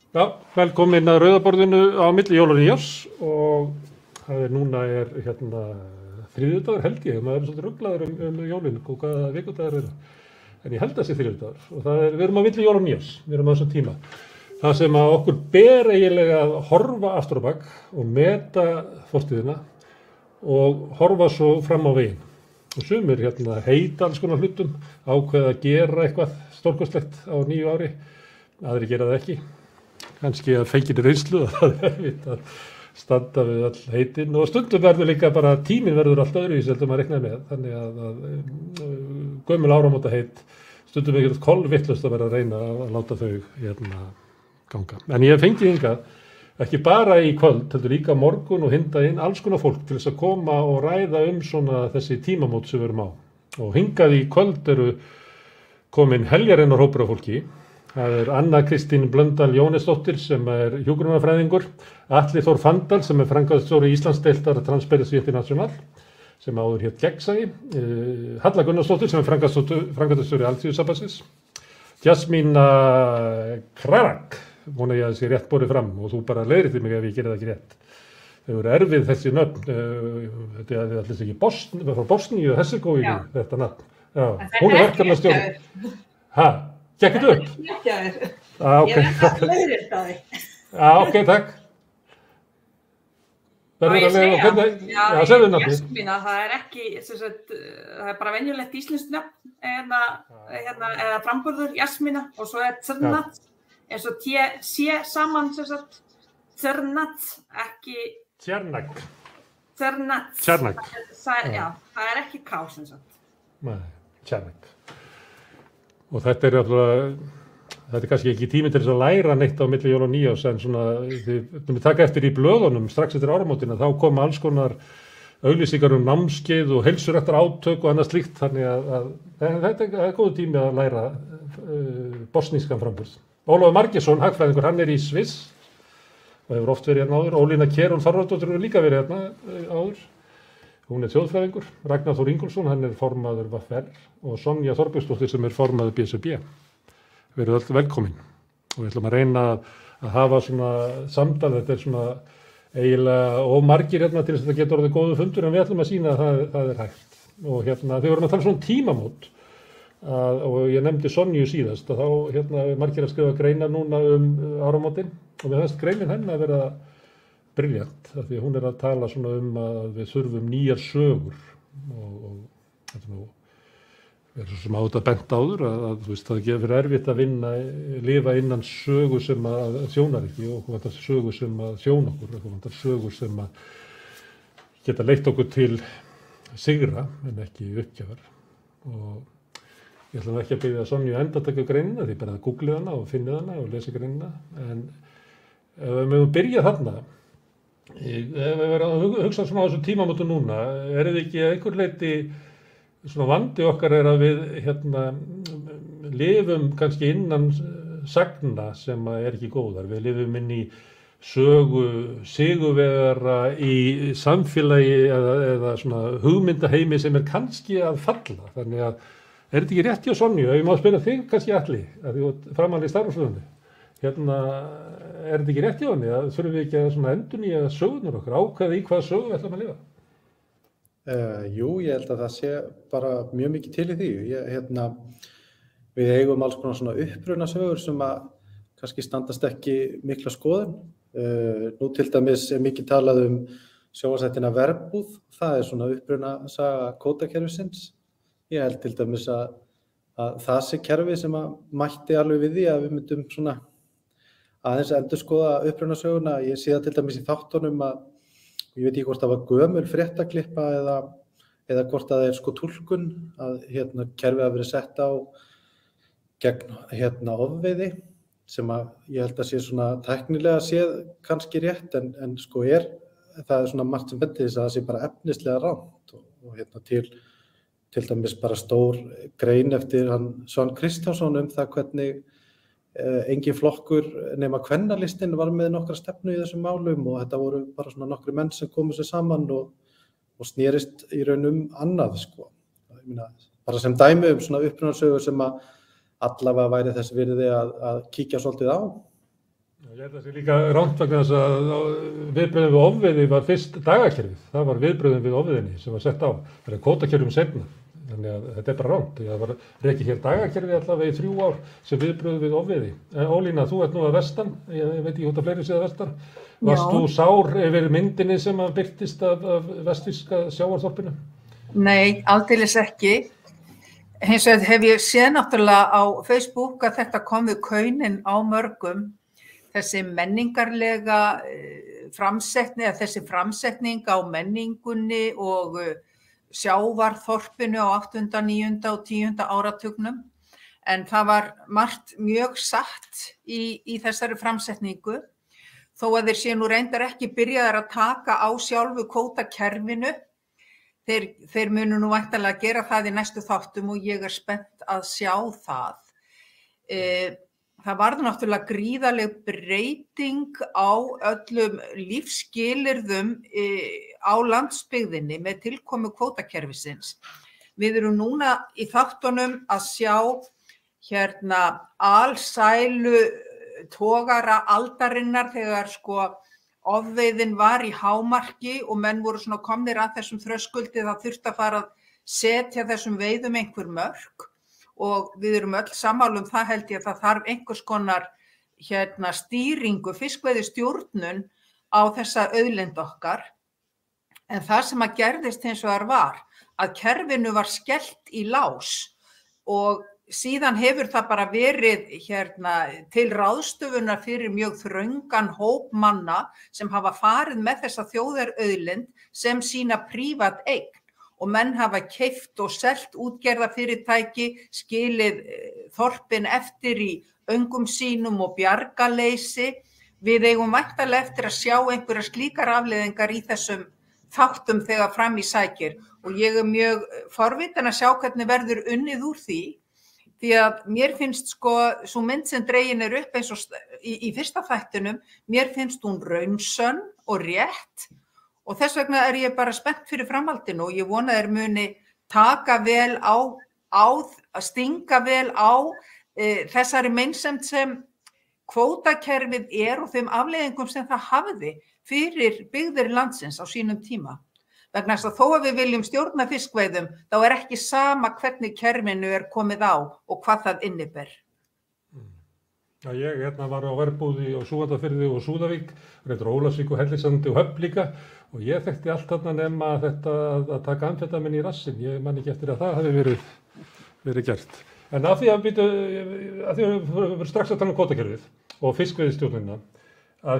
Já, velkomin að Rauðaborðinu á milli jól og nýjárs og það núna þriðjudagur held ég, maður svolítið ruglaður jólin og hvaða vikudagur eru. En ég held að það sé þriðjudagur og við erum á milli jól og nýjárs, við erum á þessum tíma. Það sem að okkur ber eiginlega að horfa aftur á bak og meta fortíðina og horfa svo fram á veginn. Og sumir heita alls konar hlutum, ákveða að gera eitthvað stórkostlegt á nýju ári, aðrir gera það ekki. Kannski að fenginni reynslu og það erfitt að standa við all heitin og stundum verður líka bara tíminn verður allt öðruvísi heldur maður reiknaði með þannig að gömul áramóta heit stundum ekkert kolvitlaust að vera að reyna að láta þau ganga. En ég fengi hingað ekki bara í kvöld heldur líka morgun og hinda inn alls konar fólk til þess að koma og ræða svona þessi tímamót sem við erum á. Og hingað í kvöld eru komin heljarinnar hópur af fólki. Það Anna Kristín Blöndal Jónesdóttir sem hjúkrunarfræðingur, Atli Þór Fandal sem framkvæmdastjóri Íslandsdeildar Transparency International sem áður hét Gegnsæi, Halla Gunnarsdóttir sem framkvæmdastjóri Alþýðusambandsins, Jasmína Krarak, vona ég að sé rétt borið fram og þú bara leiðréttir mig ef ég geri það ekki rétt. Þau eru erfið þessi nöfn, þetta er allir ekki frá Bosníu og Hersegóvínu þetta nafn. Já, hún verkefnastjóri. Ha? Gekk þetta upp? Gekkjaður. Okay. Ég að leiðrétta þig. Ok, takk. Verður að leiða, segðu nafnið. Jasmína, það ekki, það bara venjulegt íslenskt nafn, eða framburður Jasmína og svo Tsrnat, eins og sé saman, Tsrnat, ekki... Tjarnak. Tsrnat. Tjarnak. Já, það ekki K, sem sagt. Nei, Tjarnak. Og þetta kannski ekki tími til þess að læra neitt á milli jól og nýjárs en þið taka eftir í blöðunum strax eftir áramótina þá koma alls konar auglýsingar námskeið og heilsurættar átök og annað slíkt þannig að þetta er góður tími að læra bosnískan framburð. Ólafur Margeirsson, hagfræðingur, hann í Sviss og hefur oft verið hérna áður. Ólína Kjerúl Þorvaldsdóttir hefur líka verið hérna áður. Hún þjóðfræðingur, Ragnar Þór Ingólfsson, hann formaður VR og Sonja Þorbjörnsdóttir sem formaður BSRB. Við erum öll velkomin og við ætlum að reyna að hafa svona samtal, þetta er eiginlega ómargir til þess að þetta getur orðið góðu fundur en við ætlum að sýna að það er hægt. Og þegar vorum að tala svona tímamót og ég nefndi Sonju síðast að þá margir að skrifa greinar núna áramótin og við höfðast greinin hennar að vera brilljant, af því að hún að tala svona að við þurfum nýjar sögur og þetta svo sem á þetta bent áður að það gefur erfitt að lifa innan sögu sem að þjónar ekki og þetta sögu sem að þjóna okkur, þetta sögu sem að geta leitt okkur til sigra en ekki uppgjafar og ég ætla ekki að biðja Sonju að endurtaka greinina því bara að googlið hana og finnið hana og lesa greinina en ef við mögum byrja þarna ef við verðum að hugsa svona á þessu tímamótu núna, þið ekki að einhver leyti svona vandi okkar að við lifum kannski innan sagna sem ekki góðar. Við lifum inn í sögu sigurvegara í samfélagi eða svona hugmyndaheimi sem kannski að falla. Þannig að þetta ekki rétt hjá Sonju? Ef ég má spila þig kannski Atli, að þú ert framann í starfsflöðunni. Þetta ekki rétt hjá henni? Þurfum við ekki að endurnýja sögurnar okkar, ákveða í hvaða sögu við ætlum að lifa? Jú, ég held að það sé bara mjög mikið til í því. Við eigum alls konar svona upprunasögur sem að kannski standast ekki mikla skoðun. Nú til dæmis mikið talað sjónvarpsþættina Verbúð, það svona upprunasaga kvótakerfisins. Ég held til dæmis að það sé kerfi sem að mætti alveg við því að við myndum svona aðeins endurskoða upprunasöguna. Ég sé það til dæmis í þáttunum að ég veit ekki hvort það var gömul fréttaklippa eða hvort það er túlkun að kerfið hafi verið sett á gegn ofveiði sem að ég held að sé svona tæknilega séð kannski rétt en það er svona margt sem bendir þess að það sé bara efnislega rangt og til dæmis bara stór grein eftir hann Sván Kristjánsson það hvernig engin flokkur nema kvennalistinn var með nokkra stefnu í þessum málum og þetta voru bara svona nokkri menn sem komu sér saman og snerist í raun annað Ég meina, bara sem dæmi svona upprunasögur sem að allavega væri þess virði að kíkja svolítið á. Ég held að það sé líka rangt vegna þess að viðbröðum við ofveiði var fyrst dagakerfið. Það var viðbröðum við ofveiðinni sem var sett á. Það er kvótakerfum seinna. Þannig að þetta er bara rangt. Það var rekið hér dagakerfið allavega í 3 ár sem viðbröðum við ofveiði. Ólína, þú ert nú að vestan. Ég veit ekki hvort að fleiri séð að vestan. Varst þú sár yfir myndinni sem að birtist af vestfirska sjávarþorpinu? Nei, aldeilis ekki. Hins vegar hef ég séð náttúrulega á Facebook að þetta kom við kaunin á mörgum. Þessi menningarlega framsetning, þessi framsetning á menningunni og sjávarþorpinu á 8., 9. og 10. áratugnum. En það var margt mjög satt í þessari framsetningu. Þó að þeir sé nú reyndar ekki byrjaðar að taka á sjálfu kvótakerfinu. Þeir munu nú væntanlega gera það í næstu þáttum og ég er spennt að sjá það. Það varð náttúrulega gríðarleg breyting á öllum lífsskilyrðum á landsbyggðinni með tilkomu kvótakerfisins. Við erum núna í þáttunum að sjá hérna alsælu togara aldarinnar þegar ofveiðin var í hámarki og menn voru svona komnir að þessum þröskuldi, það þurfti að fara að setja þessum veiðum einhver mörk. Og við erum öll sammála það held ég að það þarf einhvers konar stýringu, fiskveiðistjórnun á þessa auðlind okkar. En það sem að gerðist hins vegar var að kerfinu var skellt í lás og síðan hefur það bara verið til ráðstöfunar fyrir mjög þröngan hóp manna sem hafa farið með þessa þjóðarauðlind sem sína prívat eign. Og menn hafa keypt og selt útgerðarfyrirtæki, skilið þorpin eftir í öngum sínum og bjargaleysi. Við eigum væntanlega eftir að sjá einhverjar slíkar afleiðingar í þessum þáttum þegar fram í sækir. Og ég er mjög forvitin að sjá hvernig verður unnið úr því. Því að mér finnst sú mynd sem dregin er upp eins og í fyrsta þættinum, mér finnst hún raunsönn og rétt. Og þess vegna er ég bara spennt fyrir framhaldinu og ég vona þeir muni taka vel stinga vel á þessari meinsemd sem kvótakerfið er og þeim afleiðingum sem það hafði fyrir byggðir landsins á sínum tíma. Vegna þess að þó að við viljum stjórna fiskveiðum, þá er ekki sama hvernig kerfinu er komið á og hvað það inniber. Já, ég var á Verbúði og Súgandafirði og Súðavík, reyndar Ólafsvík og Hellisandi og Höfn líka og ég þekkti allt þarna nema þetta að taka amfetamin í rassinn. Ég man ekki eftir að það hafi verið gert. En af því að við erum strax að tala um kvótakerfið og fiskveiðistjórnina, að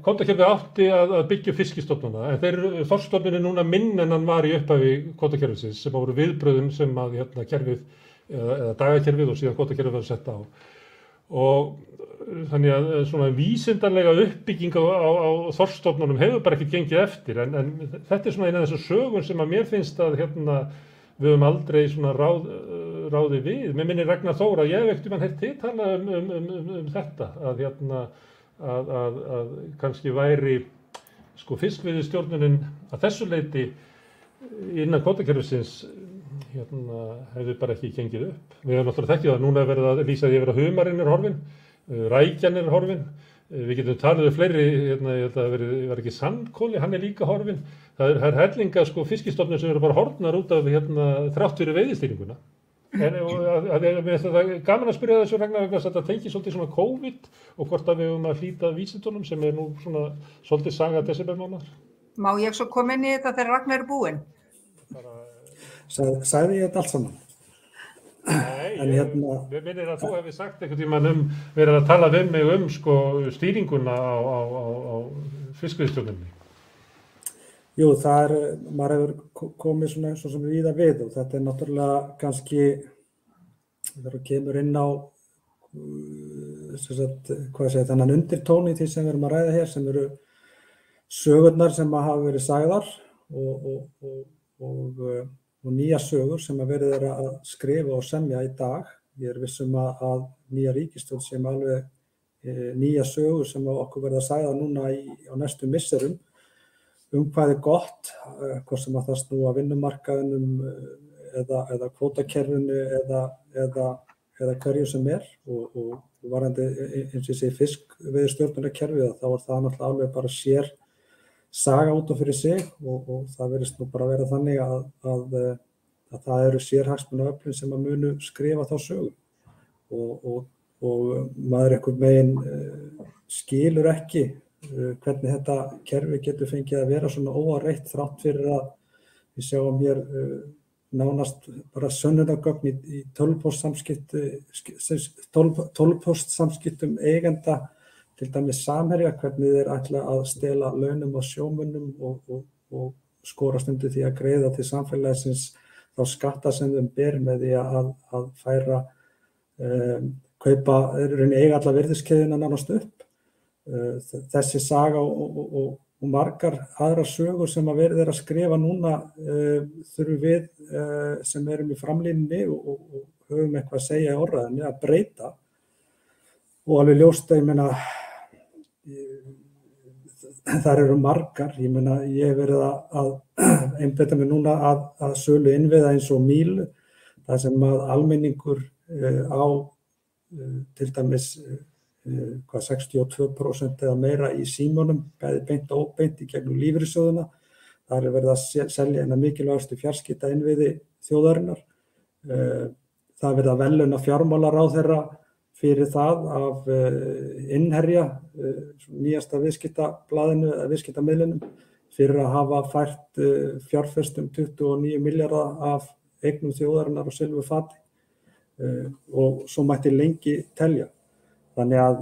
kvótakerfið átti að byggja fiskistofnana, en þorskstofninn er núna minn en hann var í upphafi kvótakerfisins sem voru viðbröðum sem að kerfið eða dagakerfið og síðan kvótakerfið var sett á. Og þannig að svona vísindanlega uppbygging á þorskstofnunum hefur bara ekkert gengið eftir, en þetta er svona eina af þessum sögum sem að mér finnst að við höfum aldrei svona ráði við. Mér minnir Ragnar Þór að ég hef ekkert heyrt þig tala um þetta, að kannski væri fiskveiðistjórnunin að þessu leyti innan kvótakerfisins hefði bara ekki gengið upp. Við höfum náttúrulega þekkið að núna er verið að lýsa því yfir að humarinn er horfinn, rækjan er horfinn, við getum talið um fleiri, ég held að var ekki sandkóli, hann er líka horfinn. Það er hellinga fiskistofnir sem eru bara horfnar út af þrátt fyrir veiðistýringuna. Það er gaman að spyrja þessu Ragnar vegna að þetta tengir svolítið svona COVID og hvort að við höfum að hlýta vísindunum sem er nú svona svolítið saga desembermánaðar. Má ég svo koma inn í þetta þegar Ragnar er búinn? Sagði ég þetta allt saman? Nei, við minnir að þú hefði sagt einhvern tímann verið að tala við mig stýringuna á fiskveiðistjórninni. Jú, maður hefur komið svona eins og sem víða við og þetta er náttúrulega kannski, þegar þú kemur inn á þennan undirtóni í því sem við erum að ræða hér, sem eru sögurnar sem hafa verið sagðar og nýja sögur sem verið er að skrifa og semja í dag. Ég er viss að nýja ríkisstjórn sem alveg nýja sögur sem okkur verða að sagða núna á næstu misserum hvað er gott, hvort sem það snúa vinnumarkaðinum eða kvótakerfinu eða eða hverju sem og varðandi eins og ég segi fiskveiðistjórnunarkerfið þá það náttúrulega alveg bara sér saga út af fyrir sig og það virðist nú bara vera þannig að það eru sérhagsmunaöflin sem að munu skrifa þá sögu og maður einhvern veginn skilur ekki hvernig þetta kerfi getur fengið að vera svona óáreitt þrátt fyrir að við sjáum hér nánast bara sönnunargögn í tölvupóstsamskiptum eigenda til dæmis Samherja hvernig þeir ætla að stela launum og sjómönnum og skorast undir því að greiða til samfélagsins þá skatta sem þeim ber með því að færa kaupa eiga alla virðiskeðjuna nánast upp. Þessi saga og margar aðrar sögur sem að verið að skrifa núna þurfum við sem erum í framlínunni og höfum eitthvað að segja í orðræðunni að breyta og alveg ljóst að ég meina þar eru margar, ég meina ég hef verið að einbeita mig núna að sölu innviða eins og Mílu þar sem að almenningur á til dæmis 62% eða meira í símanum, bæði beint og óbeint í gegnum lífeyrissjóðina. Það verið að selja eina mikilvægustu fjarskiptainnviði þjóðarinnar. Það verið að verðlauna fjármálaráðherra fyrir það af Innherja, nýjasta viðskiptablaðinu eða viðskiptamiðlunum, fyrir að hafa fært fjárfestum 29 milljarða af eignum þjóðarinnar og silfurfati og svo mætti lengi telja. Þannig að,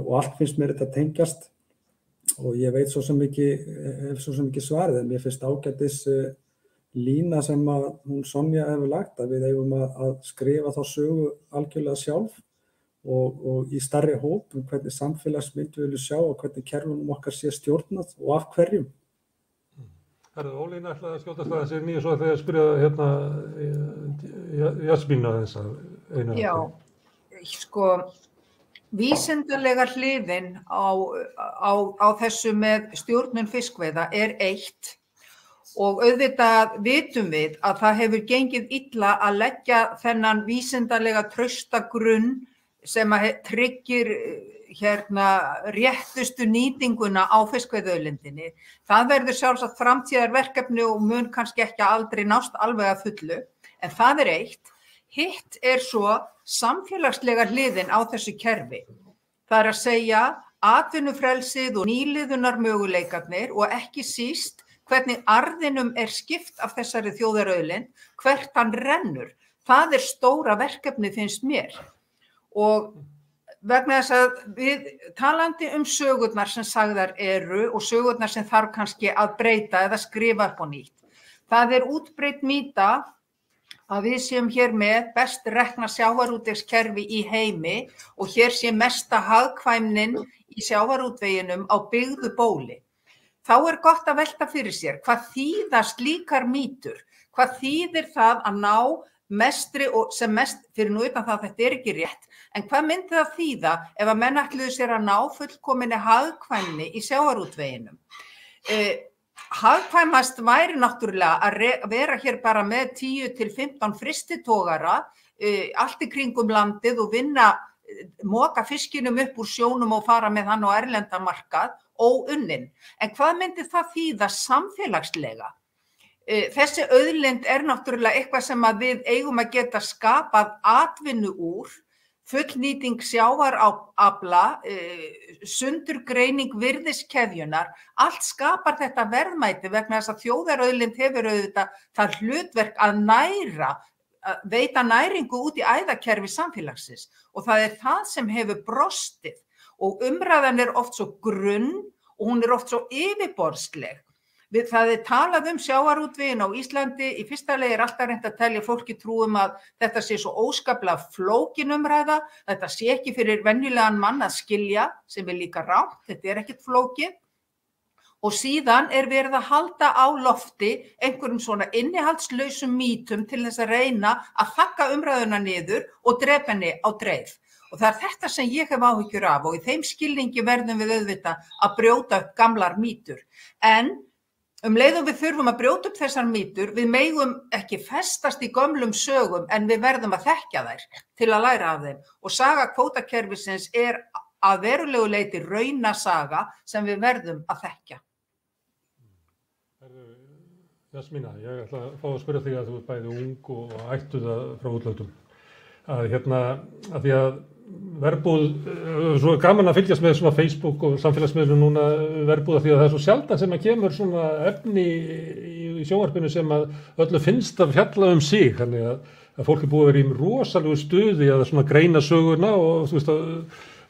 og allt finnst mér þetta tengjast og ég veit svo sem ekki svarið en mér finnst ágætis lína sem að hún Sonja hefur lagt að við eigum að skrifa þá sögu algjörlega sjálf og í stærri hóp hvernig samfélagsmynd við viljum sjá og hvernig kerfunum okkar sé stjórnað og af hverjum. Ólína ætlaði að skjótast að þessi nýju svo þegar ég spyrja Jasmína þess að einu. Já, sko vísindalega hliðin á þessu með stjórnun fiskveiða eitt og auðvitað vitum við að það hefur gengið illa að leggja þennan vísindalega trausta grunn sem að tryggir réttustu nýtinguna á fiskveiðiauðlindinni. Það verður sjálfsagt framtíðarverkefni og mun kannski ekki aldrei nást alveg að fullu, en það eitt. Hitt svo samfélagslega hliðin á þessu kerfi. Það að segja atvinnufrelsið og nýliðunar möguleikarnir og ekki síst hvernig arðinum skipt af þessari þjóðarauðlind, hvert hann rennur. Það stóra verkefni finnst mér. Og vegna þess að við talandi sögurnar sem sagðar eru og sögurnar sem þarf kannski að breyta eða skrifa upp á nýtt. Það útbreidd mýta að við séum hér með best rekna sjávarútvegskerfi í heimi og hér sé mesta hagkvæmnin í sjávarútveginum á byggðu bóli. Þá gott að velta fyrir sér hvað þýða slíkar mýtur, hvað þýðir það að ná mestri og sem mest, fyrir nú utan það að þetta ekki rétt, en hvað myndi það þýða ef að menn ætluðu sér að ná fullkominni hagkvæmni í sjávarútveginum? Hagkvæmast væri náttúrulega að vera hér bara með 10 til 15 frystitogara allt í kringum landið og moka fiskinum upp úr sjónum og fara með hann á erlenda markað óunnin. En hvað myndi það þýða samfélagslega? Þessi auðlind náttúrulega eitthvað sem að við eigum að geta skapað atvinnu úr, fullnýting sjávarafla, sundurgreining virðiskeðjunar, allt skapar þetta verðmæti vegna þess að þjóðarauðlind hefur auðvitað það hlutverk að veita næringu út í æðakerfi samfélagsins og það það sem hefur brostið og umræðan oft svo grunn og hún oft svo yfirborðsleg. Það talað sjávarútveginn á Íslandi, í fyrsta lagi alltaf reynt að telja fólki trú að þetta sé svo óskaplega flókin umræða, þetta sé ekki fyrir venjulegan mann að skilja, sem líka rangt, þetta ekkert flókið. Og síðan verið að halda á lofti einhverjum svona innihaldslausum mýtum til þess að reyna að þagga umræðuna niður og drepa henni á dreif. Og það þetta sem ég hef áhyggjur af og í þeim skilningi verðum við auðvitað að brjóta upp gamlar mýtur. En Leiðum við þurfum að brjóta upp þessar mýtur, við megum ekki festast í gömlum sögum en við verðum að þekkja þær til að læra af þeim. Og saga kvótakerfisins að verulegu leyti raunasaga sem við verðum að þekkja. Jasmína, ég ætla að fá að spyrja þig að þú ert bæði ung og ættu það frá útlöndum. Að því að verbúð, svo gaman að fylgjast með svona Facebook og samfélagsmiðlum núna verbúða því að það svo sjaldan sem að kemur svona efni í sjónvarpinu sem að öllu finnst að fjalla sig, þannig að fólk búið að vera í rosalegu stuði að svona greina söguna og þú veist að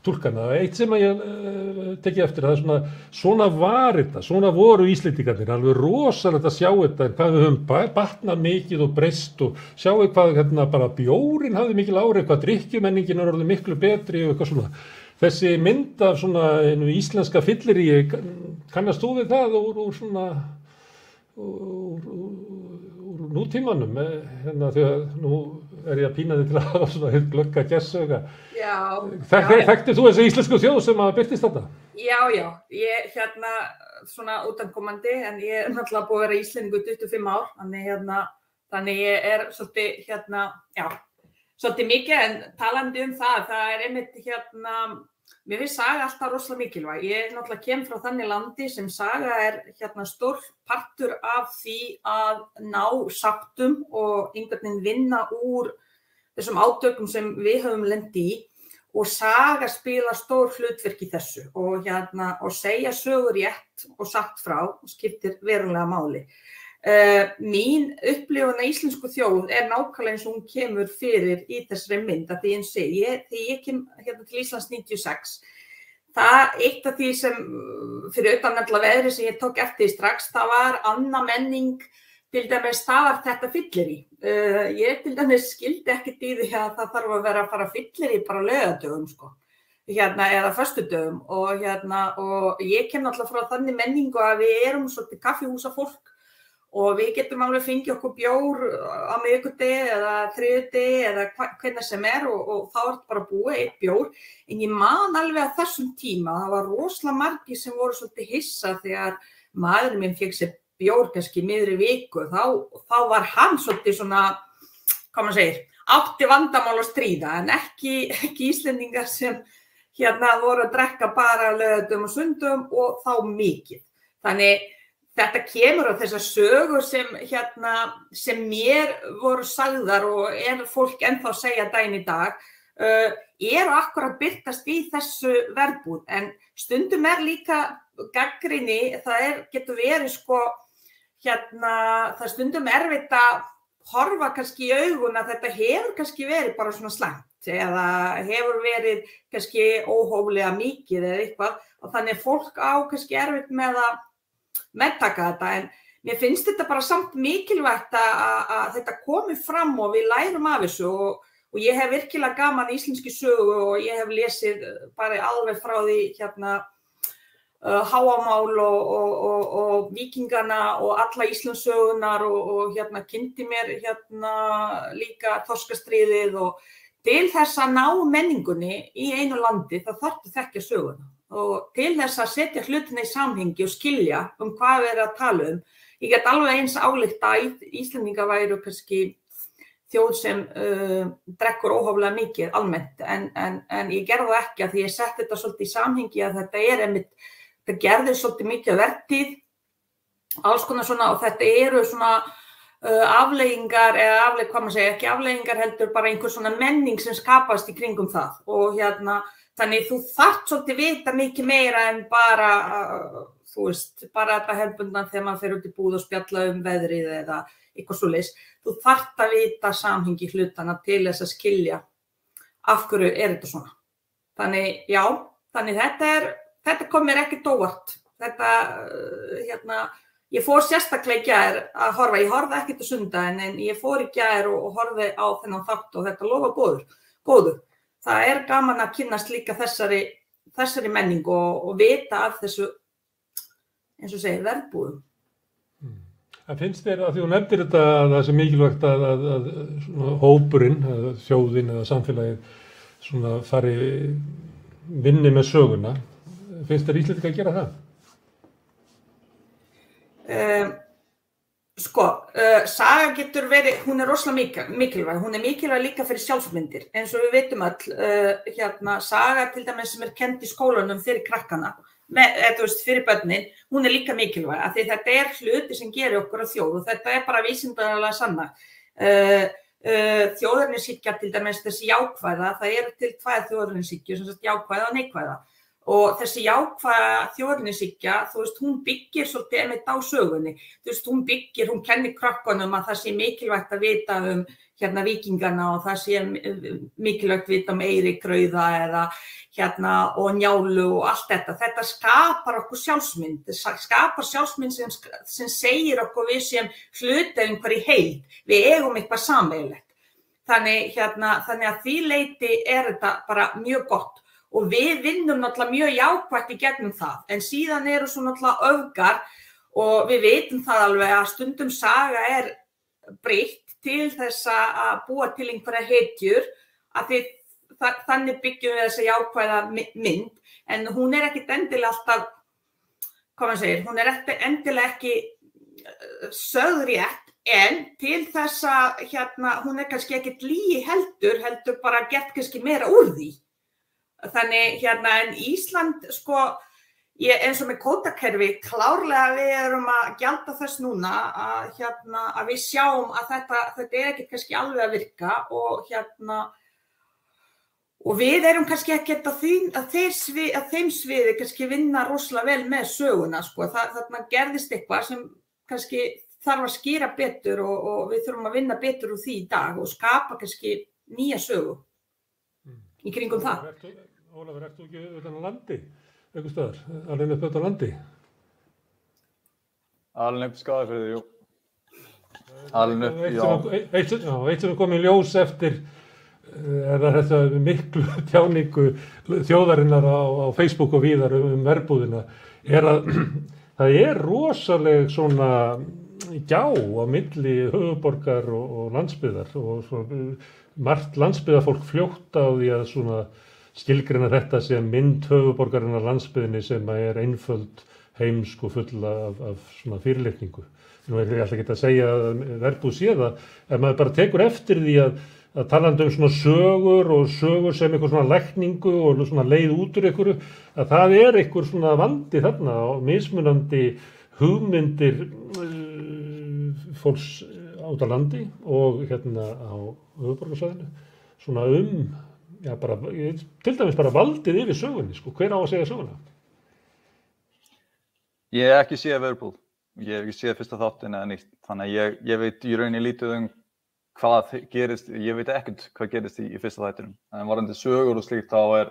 túlkana. Eitt sem að ég teki eftir, það er svona var þetta, svona voru Íslendingarnir, alveg rosalegt að sjá þetta, hvað við höfum batnað mikið og breyst og sjáu hvað bara bjórinn hafði mikil áhrif, hvað drykkjumenningin er orðið miklu betri og eitthvað svona. Þessi mynd af svona einu íslenska fylliríi, kannast þú við það úr nútímanum, þegar nú er ég að pína þig til að hafa svona heilt glögga gessauga. Þekktir þú þessi íslensku þjóð sem að birtist þetta? Já, ég svona utankomandi, en ég er náttúrulega búið að vera Íslendingur 25 ár, þannig ég er svolítið, svolítið mikið, en talandi það er einmitt mér finnst saga alltaf rosalega mikilvæg. Ég náttúrulega kem frá þannig landi sem saga er stór partur af því að ná sáttum og einhvern veginn vinna úr þessum átökum sem við höfum lent í, og saga spila stór hlutverk í þessu og segja sögur rétt og sagt frá og skiptir verulega máli. Mín upplifun af íslensku þjóð er nákvæmlega eins og hún kemur fyrir í þessari mynd, að því eins og þegar ég kem til Íslands 96, það eitt af því sem fyrir utan alla veðri sem ég tók eftir strax, það var annað menning, til dæmis það var þetta fyllirí. Ég til dæmis skildi ekkert í því að það þarf að vera að fara fyllirí bara á laugardögum, eða föstudögum, og ég kem náttúrulega frá þannig menningu að við erum svolítið kaffihúsafólk, og við getum alveg fengið okkur bjór á miðvikudegi eða þriðjudegi eða hvernig sem og þá er þetta bara búið, eitt bjór. En ég man alveg að þessum tíma, það var rosalega margir sem voru svolítið hissa þegar maðurinn minn fékk sér bjór kannski í miðri viku. Þá var hann svolítið svona, hvað maður segir, átti vandamál að stríða, en ekki Íslendingar sem voru að drekka bara á laugardögum og sundum og þá mikið. Þannig þetta kemur á þessar sögur sem mér voru sagðar og fólk ennþá að segja daginn í dag, eru akkurat birtast í þessu verbúð. En stundum líka gagnrýni, það getur verið það stundum erfitt að horfa kannski í augun að þetta hefur kannski verið bara svona slæmt eða hefur verið kannski óhóflega mikið eða eitthvað, og þannig fólk á kannski erfitt með að meðtaka þetta, en mér finnst þetta bara samt mikilvægt að þetta komi fram og við lærum af þessu, og ég hef virkilega gaman íslenski sögu og ég hef lesið bara alveg frá því Háamál og Víkingana og alla Íslandssögunar og kynnti mér líka Þorskastríðið, og til þess að ná menningunni í einu landi þá þarftu þekkja söguna. Og til þess að setja hlutina í samhengi og skilja hvað við erum að tala ég get alveg eins álykta að Íslendingar væru kannski þjóð sem drekkur óhóflega mikið almennt, en ég gerði það ekki, að því ég setti þetta svolítið í samhengi að þetta gerði svolítið mikið vertíð, alls konar svona, og þetta eru svona afleiðingar, eða hvað maður segja, ekki afleiðingar heldur, bara einhver svona menning sem skapast í kringum það, og þannig þú þarft svolítið vita mikið meira en bara, þú veist, bara þetta hefðbundna þegar maður fer út í búð og spjalla veðrið eða eitthvað svoleiðis. Þú þarft að vita samhengi hlutana til þess að skilja af hverju þetta svona. Þannig, já, þetta kom mér ekkert óvart. Þetta, ég fór sérstaklega í gær að horfa, ég horfði ekkert á sunnudaginn, en ég fór í gær og horfði á þennan þátt og þetta lofa góðu. Það gaman að kynnast líka þessari menningu og vita af þessu, eins og segir, verbúðum. En finnst þér, að því þú nefndir þetta, að það sé mikilvægt að hópurinn, þjóðin eða samfélagið fari vinni með söguna, finnst þér Íslendingar að gera það? Saga getur verið, hún rosalega mikilvæg, hún mikilvæg líka fyrir sjálfsmyndir, eins og við veitum öll, saga til dæmis sem kennd í skólanum fyrir krakkana, fyrir börnin, hún líka mikilvæg, af því þetta hluti sem gerir okkur að þjóð og þetta bara vísindalega sanna. Þjóðernishyggja til dæmis þessi jákvæða, það til tvær þjóðernishyggju, sem sagt jákvæða og neikvæða. Og þessi jákvæða þjóðernishyggja, hún byggir svolítið einmitt á sögunni. Hún kennir krökkunum að það sé mikilvægt að vita víkingana og það sé mikilvægt að vita Eirík rauða og Njálu og allt þetta. Þetta skapar okkur sjálfsmynd, skapar sjálfsmynd sem segir okkur við sem hluti af einhverju heild. Við eigum eitthvað sameiginlegt. Þannig að því leyti þetta bara mjög gott. Og við vinnum náttúrulega mjög jákvætt í gegnum það, en síðan svo náttúrulega öfgar og við vitum það alveg að stundum saga breytt til þess að búa til einhverja hetjur, að þannig byggjum við þessa jákvæða mynd, en hún ekkert endilega alltaf, hvað maður segir, hún endilega ekki sögð rétt, en til þess að hún kannski ekkert lygi heldur bara gert kannski meira úr því. Þannig en Ísland, eins og með kvótakerfi, klárlega við erum að gjalda þess núna að við sjáum að þetta ekkert kannski alveg að virka og við erum kannski ekkert að þeim sviði kannski vinna rosalega vel með söguna, þarna gerðist eitthvað sem kannski þarf að skýra betur og við þurfum að vinna betur úr því í dag og skapa kannski nýja sögu í kringum það. Ólafur, ertu ekki utan á landi, einhvers staðar, alveg upp utan á landi? Alveg upp Skagafirði, jú. Alveg upp, já. Eitt sem kom í ljós eftir þetta miklu tjáningu þjóðarinnar á Facebook og víðar verbúðina, að það rosaleg svona gjá á milli höfuðborgar og landsbyggðar og margt landsbyggðarfólk fljótt á því að svona skilgreina þetta sem mynd höfuðborgarinnar landsbyggðinni sem einföld, heimsk og full af svona fyrirlitningu. Nú ég alltaf ekki að segja að verbúð sé það, ef maður bara tekur eftir því að talandi svona sögur og sögur sem einhver svona lækningu og svona leið út úr einhverju, að það einhver svona vandi þarna og mismunandi hugmyndir fólks út á landi og á höfuðborgarsvæðinu, svona til dæmis bara valdið yfir sögunni, hver á að segja söguna? Ég hef ekki séð verbúð, ég hef ekki séð fyrsta þáttinn eða nýtt, þannig að ég veit í rauninni lítið hvað gerist, ég veit ekkert hvað gerist í fyrsta þættinum, en varðandi sögur og slíkt þá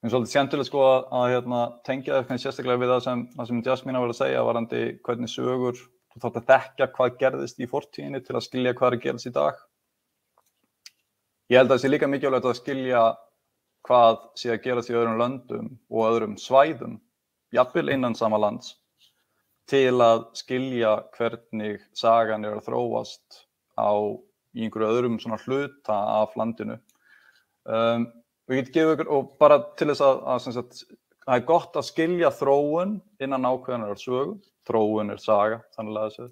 svolítið skemmtilegt að tengja það sérstaklega við það sem Jasmína var að segja varðandi hvernig sögur, þú þarft að þekkja hvað gerðist í fortíðinni til að skilja hvað gerðist í dag. Ég held að það sé líka mikilvægt að skilja hvað sé að gerast í öðrum löndum og öðrum svæðum, jafnvel innan sama lands, til að skilja hvernig sagan að þróast í einhverju öðrum svona hluta af landinu. Og ég get gefið ykkur, og bara til þess að það gott að skilja þróun innan ákveðnar sögu, þróun saga, þannig að þessu,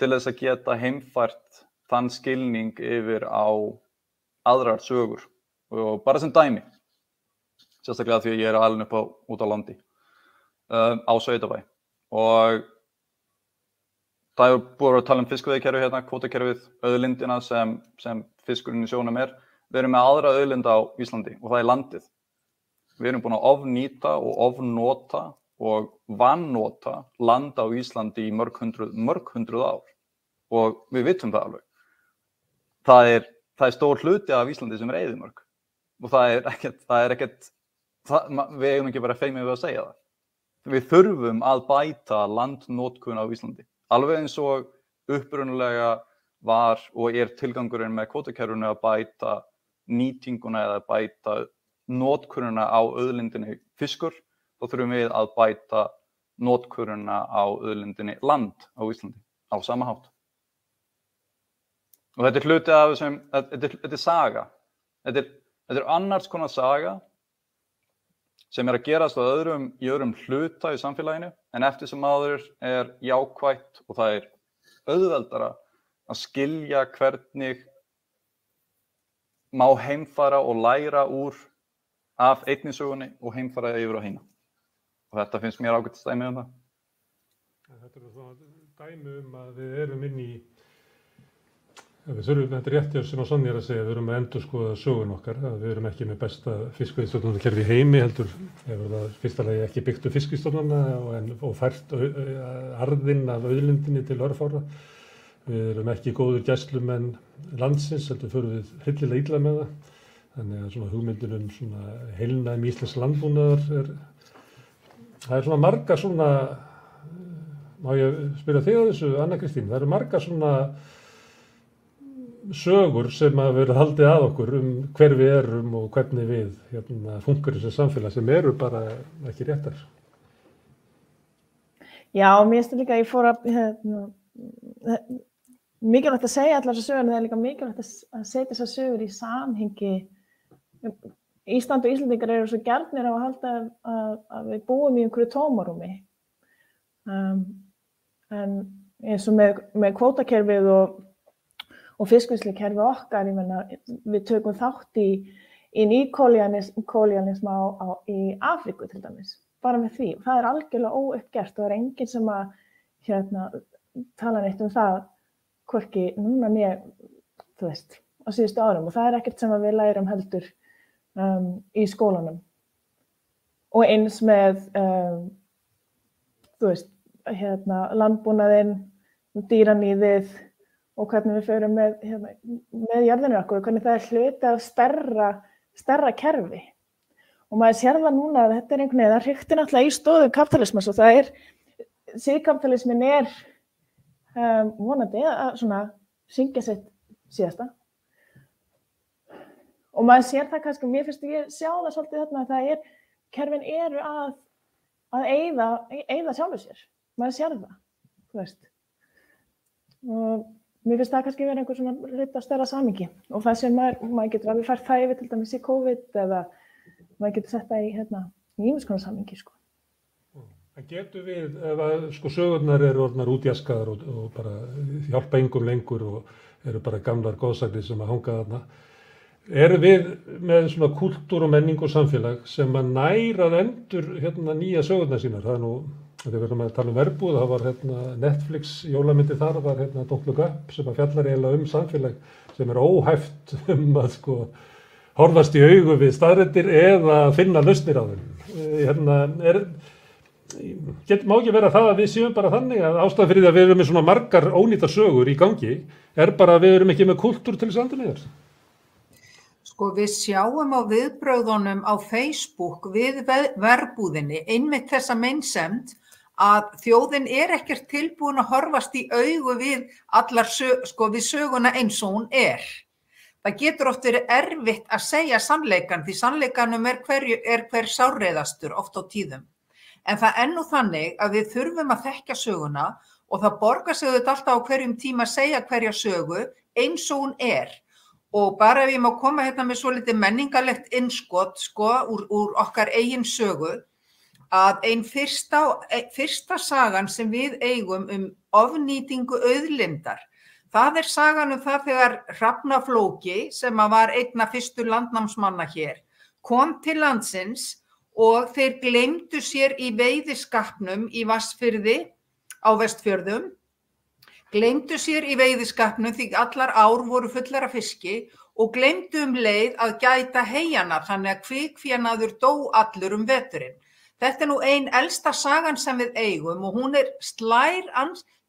til þess að geta heimfært þann skilning yfir á aðrar sögur og bara sem dæmi, sérstaklega því að ég alin upp út á landi á Sveitabæ og það búið að tala fiskveiðikerfi kvótakerfið, auðlindina sem fiskurinn í sjónum við erum með aðra auðlinda á Íslandi og það landið. Við erum búin að ofnýta og ofnota og vannota land á Íslandi í mörg hundruð ár og við vitum það alveg. Það er stór hluti af Íslandi sem eyðimörk og það er ekkert, við eigum ekki bara feimið við að segja það. Við þurfum að bæta landnotkun á Íslandi. Alveg eins og upprunalega var og tilgangurinn með kvótakerfinu að bæta nýtinguna eða bæta notkunina á auðlindinni fiskur, þá þurfum við að bæta notkunina á auðlindinni land á Íslandi á sama hátt. Og þetta hluti af þessum, þetta saga. Þetta annars konar saga sem að gerast í öðrum hluta í samfélaginu, en eftir sem áður jákvætt og það auðveldara að skilja hvernig má heimfara og læra af einni sögunni og heimfara yfir á hina. Og þetta finnst mér ágætt dæmi það. Þetta svona dæmi að við erum inn í, við þurfum, þetta rétt sem að Sonja að segja, við erum að endurskoða sögun okkar, við erum ekki með besta fiskveiðistjórnarkerfi í heimi, heldur hefur það fyrsta lagi ekki byggt upp fiskveiðistjórnarna og fært arðinn af auðlindinni til örfára. Við erum ekki góður gæslumenn landsins, heldur förum við hryllilega illa með það. Þannig að svona hugmyndin svona heilnæmi íslensks landbúnaðar það svona marga svona, má ég spyrja þig að þessu, Anna Kristín, það eru marga svona sögur sem að vera haldið að okkur hver við erum og hvernig við fungerum sem samfélag sem eru bara ekki réttar. Já, mér finnst líka að ég fór að mikilvægt að segja allar þessar sögur, en það líka mikilvægt að setja þessar sögur í samhengi. Ísland og Íslendingar eru svo gjarnir á að halda að við búum í einhverju tómarúmi. En eins og með kvótakerfið og fiskvinnslukerfið okkar, ég meina, við tökum þátt í nýkolonialisma í Afríku til dæmis, bara með því. Það algjörlega óuppgert og það enginn sem að tala neitt það, hvorki núna né, þú veist, á síðustu árum, og það ekkert sem við lærum heldur í skólanum. Og eins með, þú veist, landbúnaðinn, dýraníðið og hvernig við förum með jörðinni okkur, hvernig það hluti af stærra kerfi. Og maður sér það núna að þetta einhvern veginn, það hriktir náttúrulega í stóðum kapitalismans og það síðkapitalismin vonandi að svona syngja sitt síðasta. Og maður sér það kannski, mér finnst ég sjá það svolítið þarna að kerfin eru að eyða sjálfu sér. Maður sér það, þú veist. Og mér finnst það kannski vera einhver svona hluti af stærra samhengi. Og það sem maður getur alveg fært það yfir til dæmis í COVID eða maður getur sett það í ýmiss konar samhengi, sko. En getur við, ef að sögurnar eru orðnar útjaskaðar og bara hjálpa engum lengur og eru bara gamlar góðsagnir sem að hanga þarna, erum við með svona kúltúr og menning og samfélag sem að næra endur nýja sögurnar sínar. Það nú, þegar við erum að tala verbúð, það var Netflix jólamyndi þar, var Don't Look Up sem að fjallar eiginlega samfélag sem óhæft að horfast í augu við staðreyndir eða finna lausnir á þeim. Má ekki vera það að við séum bara þannig að ástæða fyrir því að við erum með svona margar ónýtar sögur í gangi bara að við erum ekki með kúltúr til þess að anda niður? Sko við sjáum á viðbrögðunum á Facebook við verbúðinni einmitt þessa meinsemd að þjóðin ekkert tilbúin að horfast í augu við við söguna eins og hún Það getur oft verið erfitt að segja sannleikann því sannleikanum hver sárreiðastur oft á tíðum. En það nú þannig að við þurfum að þekkja söguna og það borgar sig þetta alltaf á hverjum tíma að segja hverja sögu eins og hún Og bara ef ég má koma með svolítið menningarlegt innskot úr okkar eigin sögu, að ein fyrsta sagan sem við eigum ofnýtingu auðlindar, það sagan það þegar Hrafnaflóki, sem var einn af fyrstu landnámsmanna hér, kom til landsins og þeir gleymdu sér í veiðiskapnum í Vatnsfirði á Vestfjörðum, gleymdu sér í veiðiskapnum því allar ár voru fullar af fiski og gleymdu leið að gæta heyjana þannig að kvikfénaður dó allur veturinn. Þetta nú ein elsta sagan sem við eigum og hún slær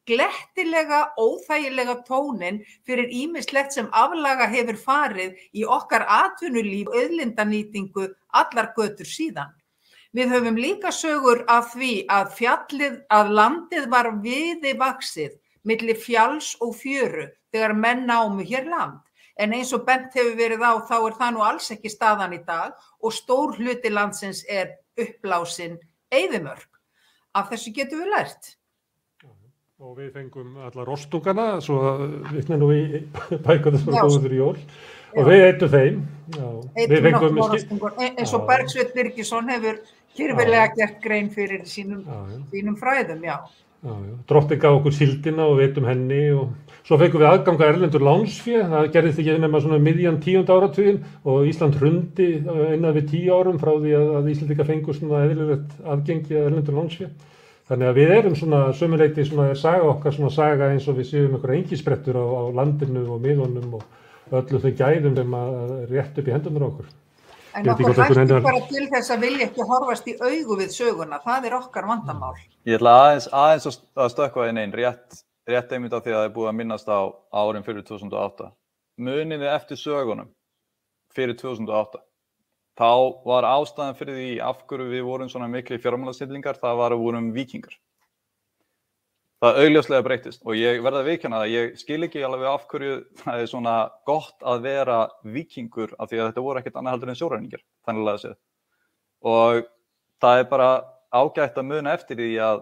glettilega, óþægilega tónin fyrir ýmislegt sem aflaga hefur farið í okkar atvinnulíf og auðlindanýtingu allar götur síðan. Við höfum líka sögur af því að landið var viðvaxið milli fjalls og fjöru þegar menn námu hér land. En eins og bent hefur verið á þá það nú alls ekki staðan í dag og stór hluti landsins uppblásin eyðimörk. Af þessu getum við lært. Og við fengum alla rostungana, svo vitna nú í bækurnar sem góðu fyrir jól. Og við eittum þeim. Eittum nokkuð rostungur. Eins og Bergsveinn Birgisson hefur kirfilega gert grein fyrir sínum fræðum, já. Drottning gaf okkur síldina og við eittum henni og svo fengum við aðgang að erlendur lánsfé. Það gerðist ekki nema svona miðjan 10. áratuginn og Ísland hrundi innan við 10 árum frá því að Íslendingar fengu svona eðlilegt aðgengi að erlendur lánsfé. Þannig að við erum svona sömuleyti svona saga okkar svona saga eins og við séum einhverja engisprettur á landinu og miðunum og öllum þeim gæðum sem að rétt upp í hendurnar okkur. En okkur hættir bara til þess að vilja ekki horfast í augu við söguna, það er okkar vandamál. Ég ætla aðeins að stökkva inn einn rétt einmitt af því að það er búið að minnast á árin fyrir 2008. Muniði eftir sögunum fyrir 2008. Þá var ástæðan fyrir því af hverju við vorum svona mikli fjármálasnillingar, það var að vorum víkingar. Það augljóslega breytist og ég verð að viðurkenna að ég skil ekki alveg af hverju það er svona gott að vera víkingur af því að þetta voru ekkert annað heldur en sjóræningjar, þannig að séð. Og það er bara ágætt að muna eftir því að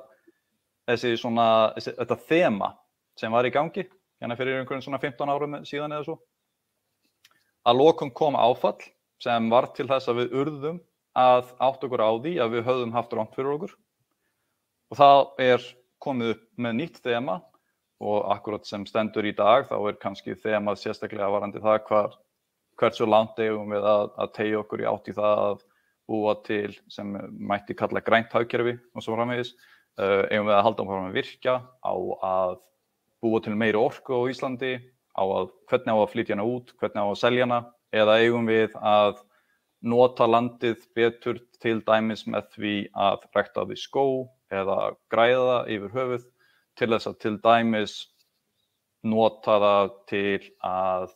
þetta þema sem var í gangi, hérna fyrir einhverjum svona 15 árum síðan eða svo, að lokum kom áfall sem var til þess að við urðum að átta okkur á því að við höfðum haft rangt fyrir okkur. Og það er komið upp með nýtt þema og akkurat sem stendur í dag þá er kannski þemað sérstaklega varandi það hversu langt eigum við að teygja okkur í átt í það að búa til sem mætti kalla grænt hagkerfi og svo framvegis. Eigum við að halda áfram að virkja, á að búa til meiri orku á Íslandi, hvernig á að flytja hana út, hvernig á að selja hana, eða eigum við að nota landið betur til dæmis með því að rækta því skó eða græða það yfir höfuð til þess að til dæmis nota það til að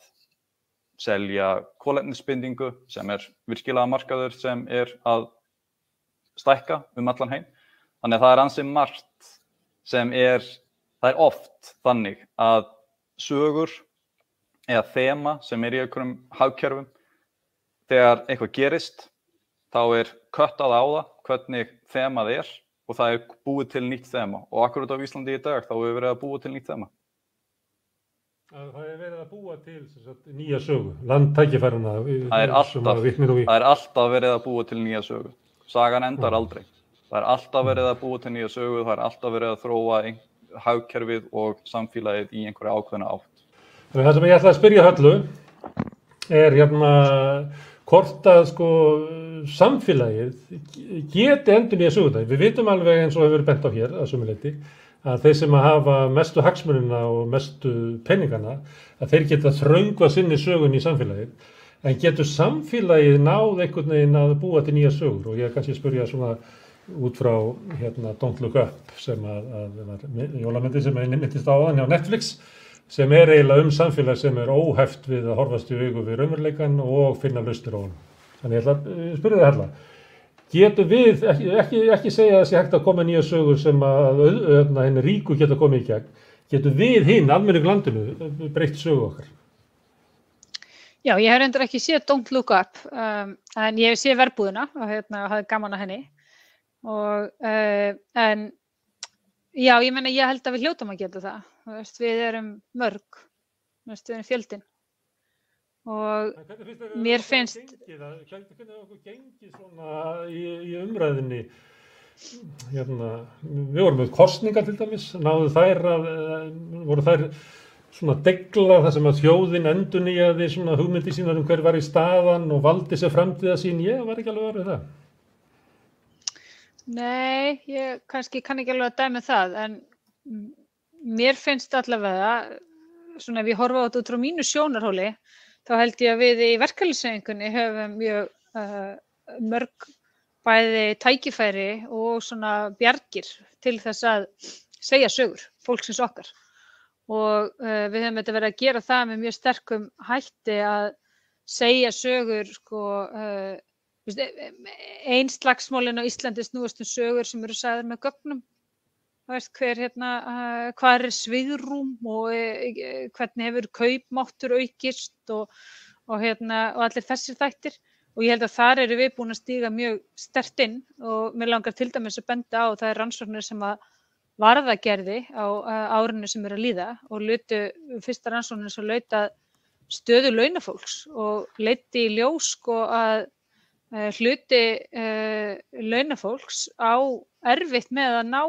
selja kolefnisbindingu sem er virkilega markaður sem er að stækka allan heim. Þannig að það er ansi margt sem það er oft þannig að sögur eða þema sem er í einhverjum hagkerfum, þegar eitthvað gerist, þá er köttað á það hvernig þemað er og það er búið til nýtt þema. Og akkurat á Íslandi í dag þá hefur verið að búa til nýtt þema. Það er verið að búa til nýja sögu, landtækifæruna. Það er alltaf verið að búa til nýja sögu. Sagan endar aldrei. Það er alltaf verið að búa til nýja sögu, það er alltaf verið að þróa hagkerfið og samfélagið í einhverja ákveðna átt. Það sem ég ætla að spyrja Höllu er hvort að samfélagið geti endurnýja söguna. Við vitum alveg eins og hefur verið bent á hér að sömuleyti að þeir sem hafa mestu hagsmunina og mestu peningana að þeir geta þröngvað sinni sögun í samfélagið. En getur samfélagið náð einhvern veginn að búa til nýja sögur? Og ég kannski spyrja svona út frá Don't Look Up sem að jólamyndi sem myndist á áðan hjá Netflix sem er eiginlega samfélag sem er óheft við að horfast í augu við raunveruleikann og finna lausnir á honum. Þannig ég ætla að spyrja þig Halla. Getum við, ekki segja að það sé hægt að koma nýja sögur sem að henni ríku geta komið í gegn, getum við hinn, almenningur landinu, breytt sögu okkar? Já, ég hef reyndar ekki séð Don't Look Up, en ég hef séð Verbúðina og hafði gaman að henni. En já, ég meina, ég held að við hljótum að geta það. Við erum mörg, við erum fjöldinn. Og mér finnst... Hvernig okkur gengið svona í umræðinni? Við vorum með kosningar til dæmis, voru þær svona degla þar sem að þjóðin endurnýjaði svona hugmyndi sínar hver var í staðan og valdi sér framtíða sín. Ég var ekki alveg orðið það. Nei, ég kannski kann ekki alveg að dæmi það, en mér finnst allavega, svona ef ég horfa á þetta út frá mínu sjónarhóli, þá held ég að við í verkalýðshreyfingunni höfum mjög mörg bæði tækifæri og svona bjargir til þess að segja sögur fólksins okkar. Og við höfum þetta verið að gera það með mjög sterkum hætti að segja sögur, ein slagsmálin á Íslandi snúast sögur sem eru sagðar með gögnum. Hvað er svigrúm og hvernig hefur kaupmáttur aukist og allir þessir þættir. Og ég held að þar eru við búin að stíga mjög sterkt inn og mér langar til dæmis að benda á það er rannsóknir sem að varðagerði á árinu sem að líða og lutu fyrsta rannsóknin sem laut að stöðu launafólks og leiddi í ljós sko að hluti launafólks á erfitt með að ná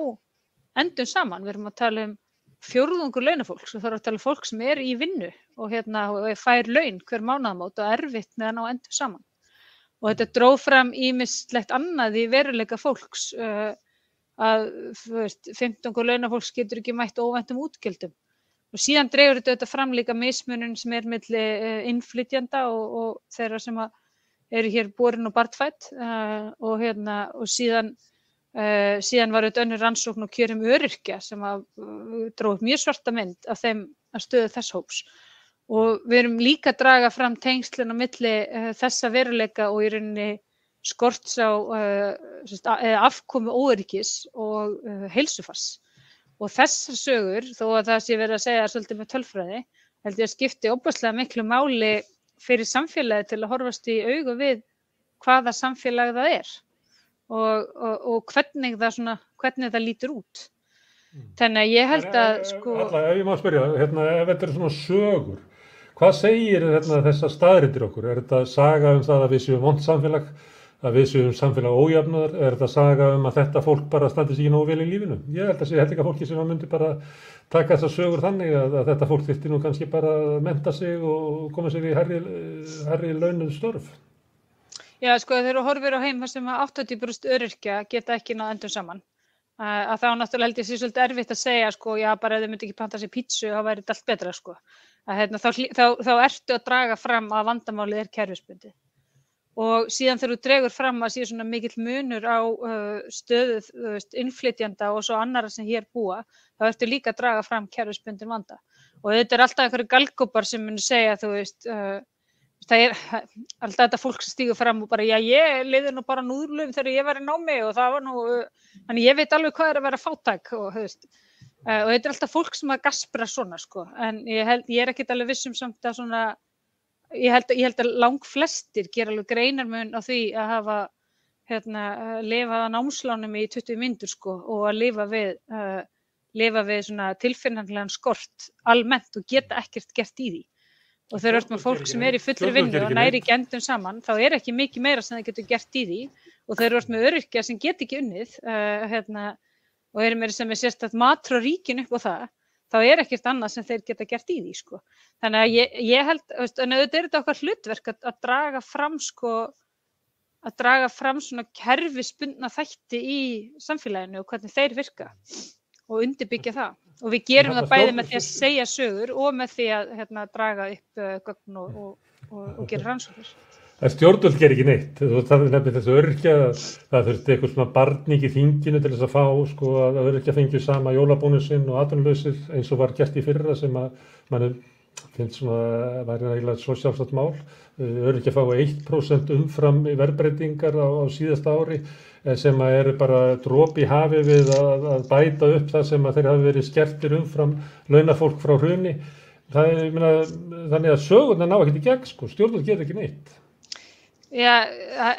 endum saman. Við erum að tala fjórðungur launafólks og það er að tala fólk sem í vinnu og og fær laun hver mánaðamót og erfitt með að ná endum saman. Og þetta dróð fram ýmislegt annað í veruleika fólks að 15 launafólks getur ekki mætt óvæntum útgjöldum. Og síðan dregur þetta fram líka mismunun sem milli innflytjenda og þeirra sem eru hér borin og barnfædd og síðan var þetta önnur rannsókn og kjörum öryrkja sem dróð mjög svarta mynd af þeim að stöðu þess hóps. Og við erum líka að draga fram tengslin á milli þessa veruleika og í rauninni skorts á afkomu óöryggis og heilsufars. Og þessar sögur, þó að það sé verið að segja svolítið með tölfræði, held ég að skipti óbærslega miklu máli fyrir samfélagi til að horfast í augu við hvaða samfélag það er og hvernig það lítur út. Þannig að ég held að Ef ég má spyrja, ef þetta svona sögur, hvað segir þessar staðreyndir okkur? Er þetta saga það að við séum vont samfélag, að við séum samfélag ójafnaðar? Er þetta saga að þetta fólk bara standi sig nógu vel í lífinu? Ég held að sé ekki fólki sem myndi bara taka þessar sögur þannig að þetta fólk þyrfti nú kannski bara að mennta sig og koma sér í hærri launuð störf. Já, sko, þegar þú horfir á heim þar sem 80% öryrkja geta ekki náð endum saman. Að þá náttúrulega held ég sé svolítið erfitt að segja, sko, já, bara ef þau myndi ekki panta sér pítsu, þá væri þetta allt betra, sko. Þá ertu að draga fram að vandamálið kerfisbundið. Og síðan þegar þú dregur fram að sé svona mikill munur á stöðu innflytjenda og svo annarra sem hér búa, þá ertu líka að draga fram kerfisbundin vanda. Og þetta alltaf einhverju galgópar sem munu segja, það alltaf þetta fólk sem stígur fram og bara, já, ég liði nú bara núðurlöfum þegar ég var í námi og það var nú, þannig ég veit alveg hvað að vera fátæk og þetta alltaf fólk sem að gaspra svona, sko. En ég ekkert alveg viss samt að svona, ég held að langflestir gera alveg greinarmun á því að hafa lifað á námslánum í 20 mínútur, sko, og að lifa við svona tilfinnanlegan skort almennt og geta ekkert gert í því. Og þegar þú ert með fólk sem í fullri vinnu og næri ekki endum saman, þá ekki mikið meira sem það getur gert í því. Og þegar þú ert með öryrkja sem get ekki unnið og meira sem sérstætt mat frá ríkinu upp á það, þá ekkert annað sem þeir geta gert í því, sko. Þannig að ég held, en auðvitað þetta okkar hlutverk að draga fram, sko, svona kerfisbundna þætti í samfélaginu og hvernig þeir virka og undirbyggja það. Og við gerum það bæði með því að segja sögur og með því að draga upp gögn og gera rannsóknir. Stjórnvöld gerir ekki neitt. Það nefnir þessu öryrkja, það þurfti eitthvað svona barning í þinginu til þess að fá, sko, að öryrkja fengju sama jólabónusinn og atvinnulausir eins og var gert í fyrra sem að mann finnst svona, væri eiginlega svo sjálfsagt mál. Öryrkja fái 1% umfram verðbreytingar á síðasta ári sem bara dropi í hafi við að bæta upp það sem að þeir hafi verið skertir umfram launafólk frá hruni. Þannig að sögurnar ná ekkert í gegn, sko. Stjórnvöld getur ekki neitt. Já,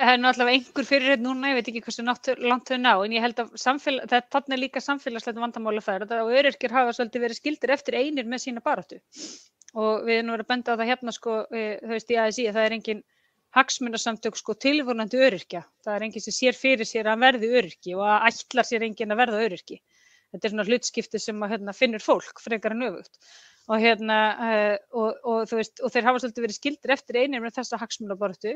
það nú allavega einhver fyrirheit núna, ég veit ekki hversu langt þau ná, en ég held að þarna líka samfélagslegt vandamál að það og öryrkjar hafa svolítið verið skildir eftir einir með sína baráttu. Og við erum verið að benda á það hérna, sko, í ASÍ, að það engin hagsmunasamtök, sko, tilvonandi öryrkja. Það engin sem sér fyrir sér að hann verði öryrki og að ætlar sér engin að verða öryrki. Þetta svona hlutskipti sem að finnur fólk frekar en öfugt. Og og þeir hafa svolítið verið skildir eftir einir með þessa hagsmunabaráttu,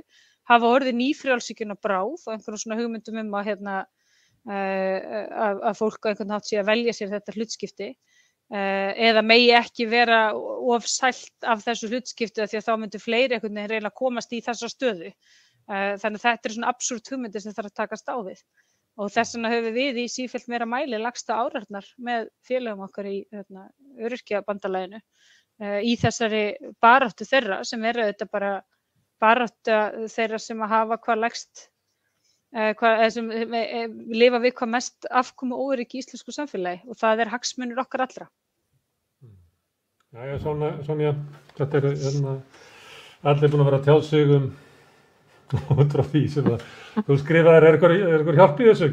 hafa orðið nýfrjálshyggjuna bráð og einhverjum svona hugmyndum að fólk á einhvern hátt sé að velja sér þetta hlutskipti. Eða megi ekki vera of sælt af þessu hlutskipti því að þá myndu fleiri einhvern veginn reyna að komast í þessa stöðu. Þannig að þetta svona absúrt hugmyndir sem þarf að takast á við. Og þess vegna höfum við í sífellt meira mæli lagsta árarnar með félögum okkar í öryrkjabandalaginu í þessari baráttu þeirra sem þetta bara baráttu þeirra sem að hafa hvað lægst, sem lifa við hvað mest afkomu óöryggi í íslensku samfélagi og það hagsmunir okkar allra. Jæja, Sonja, þetta allir búin að vera að tjá sig út frá því sem þú skrifaðir, er ykkur hjálp í þessu?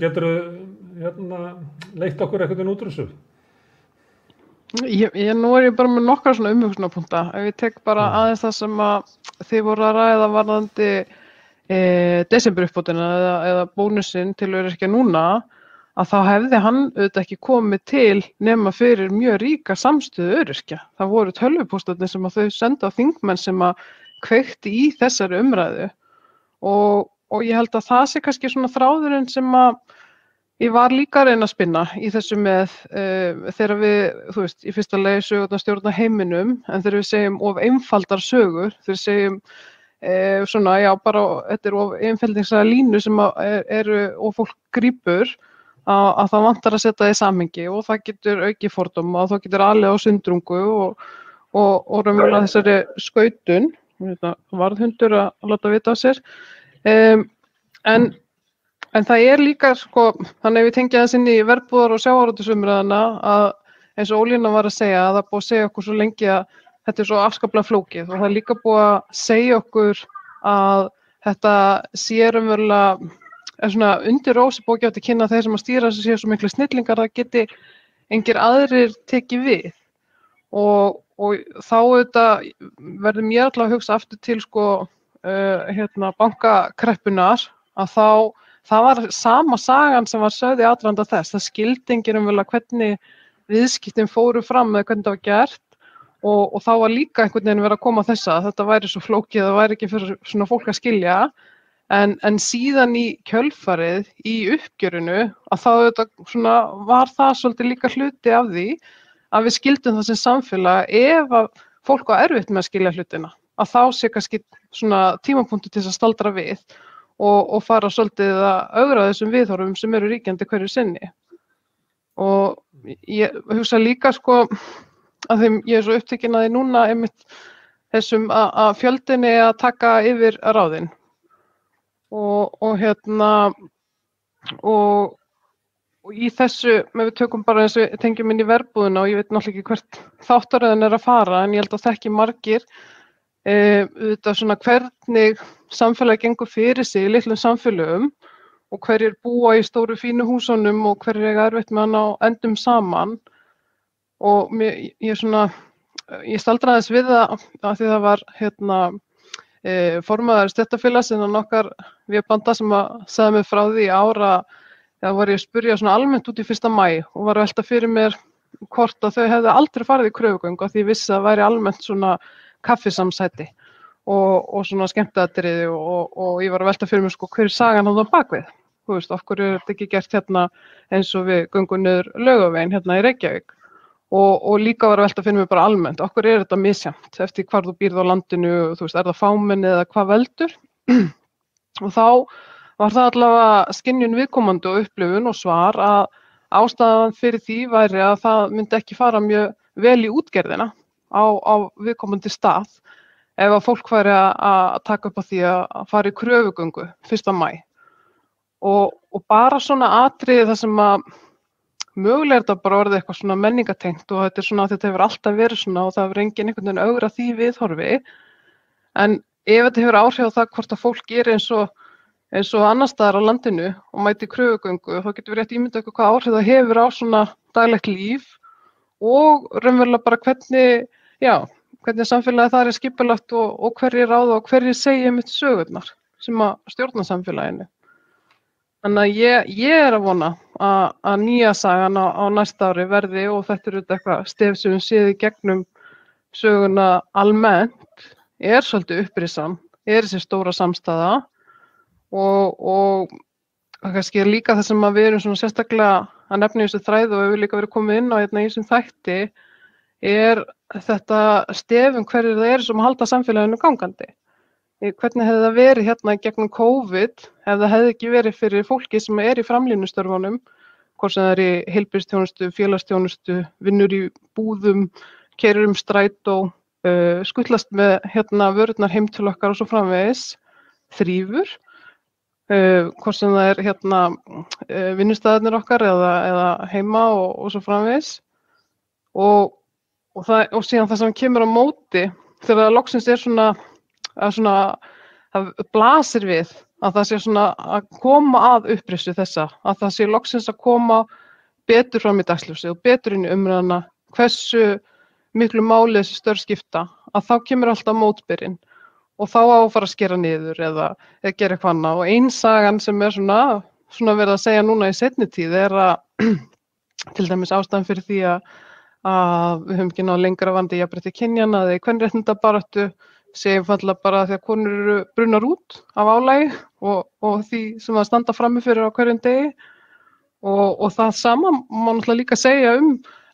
leitt okkur einhvern veginn út úr þessu? Nú ég bara með nokkra svona umhugsunarpunkta. Ef ég tek bara aðeins það sem að þið voru að ræða varðandi desemberuppbótina eða bónusinn til öryrkja núna, að þá hefði hann auðvitað ekki komið til nema fyrir mjög ríka samstöðu öryrkja. Það voru tölvupóstarnir sem að þau senda á þingmenn sem að kveikti í þessari umræðu og ég held að það sé kannski svona þráðurinn sem að ég var líka að reyna að spinna í þessu með þegar við, þú veist, í fyrsta lagi sögurnar stjórna heiminum, en þegar við segjum of einfaldar sögur, þegar við segjum svona, já, bara þetta er of einfeldningslega línu sem eru og fólk grípur að það vantar að setja það í samhengi og það getur aukið fordóma og það getur alveg á sundrungu og raunverulega þessari skautun, varðhundur að láta vita á sér, en það er líka, sko, þannig að við tengja þess inn í verbúðar- og sjávarútvegsumræðuna að eins og Ólína var að segja, að það er búið að segja okkur svo lengi að þetta er svo afskaplega flókið og það er líka búið að segja okkur að þetta sé raunverulega svona undir rósi búið að gefa til kynna þeir sem að stýra þessu séu svo miklu snillingar að geti engir aðrir tekið við og þá auðvitað verður mér alltaf að hugsa aftur til sko bankakreppunar að það var sama sagan sem var sögð í aðdraganda þess. Það skildi enginn hvernig viðskiptin fóru fram eða hvernig það var gert og þá var líka einhvern veginn verið að koma að þessa. Þetta væri svo flókið, það væri ekki fyrir svona fólk að skilja. En síðan í kjölfarið, í uppgjörinu, að þá svona, var það svolítið líka hluti af því að við skildum það sem samfélag ef að fólk var erfitt með að skilja hlutina. Að þá sé kannski svona tímapunktur til þess að staldra við og fara svolítið að ögra þessum viðhorfum sem eru ríkjandi hverju sinni. Og ég hugsa líka sko að þeim ég er svo upptekin að því núna einmitt þessum að fjöldinni að taka yfir ráðin. Og í þessu, við tökum bara eins og tengjum inn í verbúðina og ég veit náttúrulega ekki hvert þáttaröðin er að fara en ég held að þekki margir auðvitað svona hvernig samfélagi gengur fyrir sig í litlum samfélögum og hverjir búa í stóru fínu húsunum og hverjir eiga erfitt með hann á endum saman og ég staldraði þess við það að því það var formaður stéttarfélags innan okkar vébanda sem að sagði mig frá því ára þegar var ég að spyrja svona almennt út í 1. maí og var að velta fyrir mér hvort að þau hefðu aldrei farið í kröfugöngu af því ég vissi að það væri almennt svona kaffisamsæti og svona skemmtiatriði og ég var að velta fyrir mér sko hver er sagan hann á bakvið. Þú veist, okkur er þetta ekki gert eins og við göngum niður Laugaveginn í Reykjavík og líka var að velta fyrir mér bara almennt, okkur er þetta misjafnt eftir hvar þú býrð á landinu, þú veist, er það fámenni eða hvað veldur og þá var það allavega skynjun viðkomandi og upplifun og svar að ástæðan fyrir því væri að það myndi ekki fara mjög vel í útgerðina á viðkomandi stað ef að fólk væri að taka upp á því að fara í kröfugöngu 1. maí og bara svona atriði þar sem að mögulega er þetta bara orðið eitthvað svona menningatengt og þetta er svona að þetta hefur alltaf verið svona og það hefur enginn einhvern veginn ögra því viðhorfi en ef þetta hefur áhrif á það hvort að fólk er eins og annars staðar á landinu og mæti kröfugöngu þá getur við rétt ímyndað okkur hvað áhrif það hefur á svona daglegt líf og raunverulega bara hvernig samfélagið það er skipulagt og hverjir ráða og hverjir segja mitt sögurnar sem að stjórna samfélaginu. Þannig að ég er að vona að nýja sagan á næsta ári verði og þetta er eitthvað stef sem við séð í gegnum söguna almennt er svolítið upprisan, er þessi stóra samstæða og kannski líka það sem að við erum svona sérstaklega að nefna í þessu þræði og við hefur líka verið komið inn á í þessum þætti er þetta stef hverjir það eru sem halda samfélaginu gangandi. Hvernig hefði það verið gegnum COVID ef það hefði ekki verið fyrir fólki sem er í framlínustörfunum, hvort sem það er í heilbrigðisþjónustu, félagsþjónustu, vinnur í búðum, keyrir strætó, skutlast með vörurnar heim til okkar og svo framvegis, þrífur, hvort sem það er vinnustæðarnir okkar eða heima og svo framvegis og síðan það sem kemur á móti þegar það loksins er svona það blasir við að það sé svona að koma að upprisu þessa, að það sé loksins að koma betur fram í dagsljósið og betur inn í umræðuna hversu miklu máli þessi störf skipta, að þá kemur alltaf mótbyrinn og þá á að fara að skera niður eða gera eitthvað annað. Og ein sagan sem svona verið að segja núna í seinni tíð að til dæmis ástæðan fyrir því að við höfum ekki náð lengra vandi jafnrétti kynjanna eða í kvenréttindabaráttu sé einfaldlega bara því að konur eru brunnar út af álagi og því sem að standa frammi fyrir á hverjum degi og það sama má náttúrulega líka segja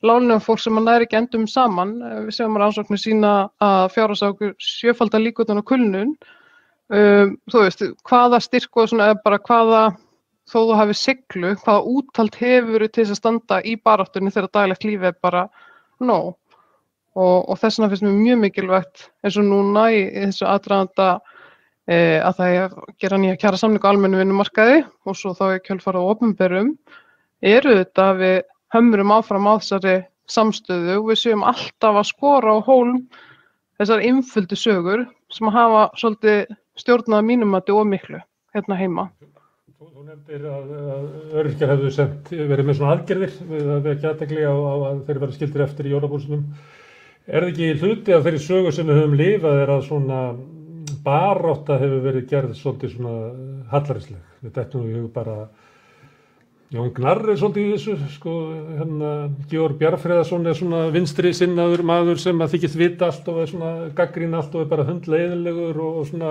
láglaunafólk sem að nær ekki endum saman. Við séum rannsóknir sýna að fjárhagsáhyggjur sjöfaldar líkurnar á kulnun. Þú veist, hvaða styrk og svona bara hvaða, þó þú hafi siglu, hvaða úthald hefur til þess að standa í baráttunni þegar daglegt lífi bara nóg. Og þess vegna finnst mér mjög mikilvægt eins og núna í þessu aðdraganda að það er að gera nýja kjarasamninga á almennu vinnumarkaði og svo þá í kjölfar á opinberum þetta að við hömrum áfram á þessari samstöðu og við séum alltaf að skora á hólm þessar einföldu sögur sem að hafa svolítið stjórnað mínum mati of miklu hérna heima. Þú nefndir að öryrkjar hefðu verið með svona aðgerðir við að vekja athygli á að þeir verið skildir eftir í jólabúsunum. Er það ekki hluti af þeirri sögu sem við höfum lifað að svona barátta hefur verið gerð svolítið svona hallarísleg? Við dettum í hug bara Jón Gnarr svolítið í þessu, Georg Bjarnfreðarsson svona vinstri sinnaður maður sem að þykist vita allt og svona gagnrýna allt og bara hundleiðilegur og svona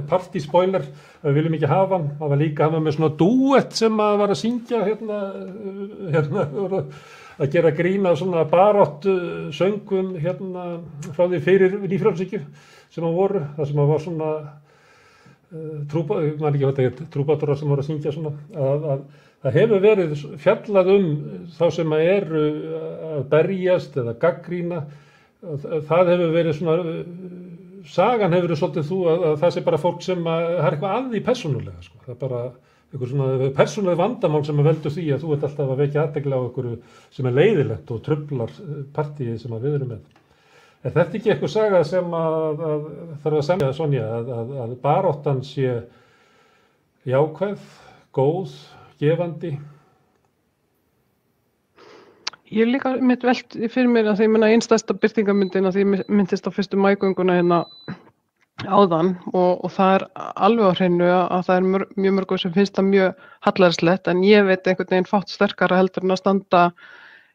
partyspoiler, við viljum ekki hafa hann. Það var líka hann með svona dúett sem að var að syngja að gera grín af svona baráttu söngum frá því fyrir nýfrjálshyggju sem að voru, það sem að var svona trúbátorar sem voru að syngja svona að það hefur verið fjallað þá sem að eru að berjast eða gagnrýna. Það hefur verið svona, sagan hefur verið svolítið að það sé bara fólk sem það er eitthvað að því persónulega. Það er bara einhver svona persónuleg vandamál sem að veldur því að þú ert alltaf að vekja athygli á einhverju sem er leiðilegt og truflar partíið sem að við erum með. Er þetta ekki eitthvað saga sem að þarf að semja, Sonja, að baráttan sé jákvæð, góð, gefandi? Ég líka mitt velt fyrir mér að því einn stærsta birtingarmyndin að því myndist á fyrstu maígönguna hérna áðan og það er alveg á hreinu að það er mjög mörgum sem finnst það mjög hallærislegt en ég veit einhvern veginn fátt sterkara heldur en að standa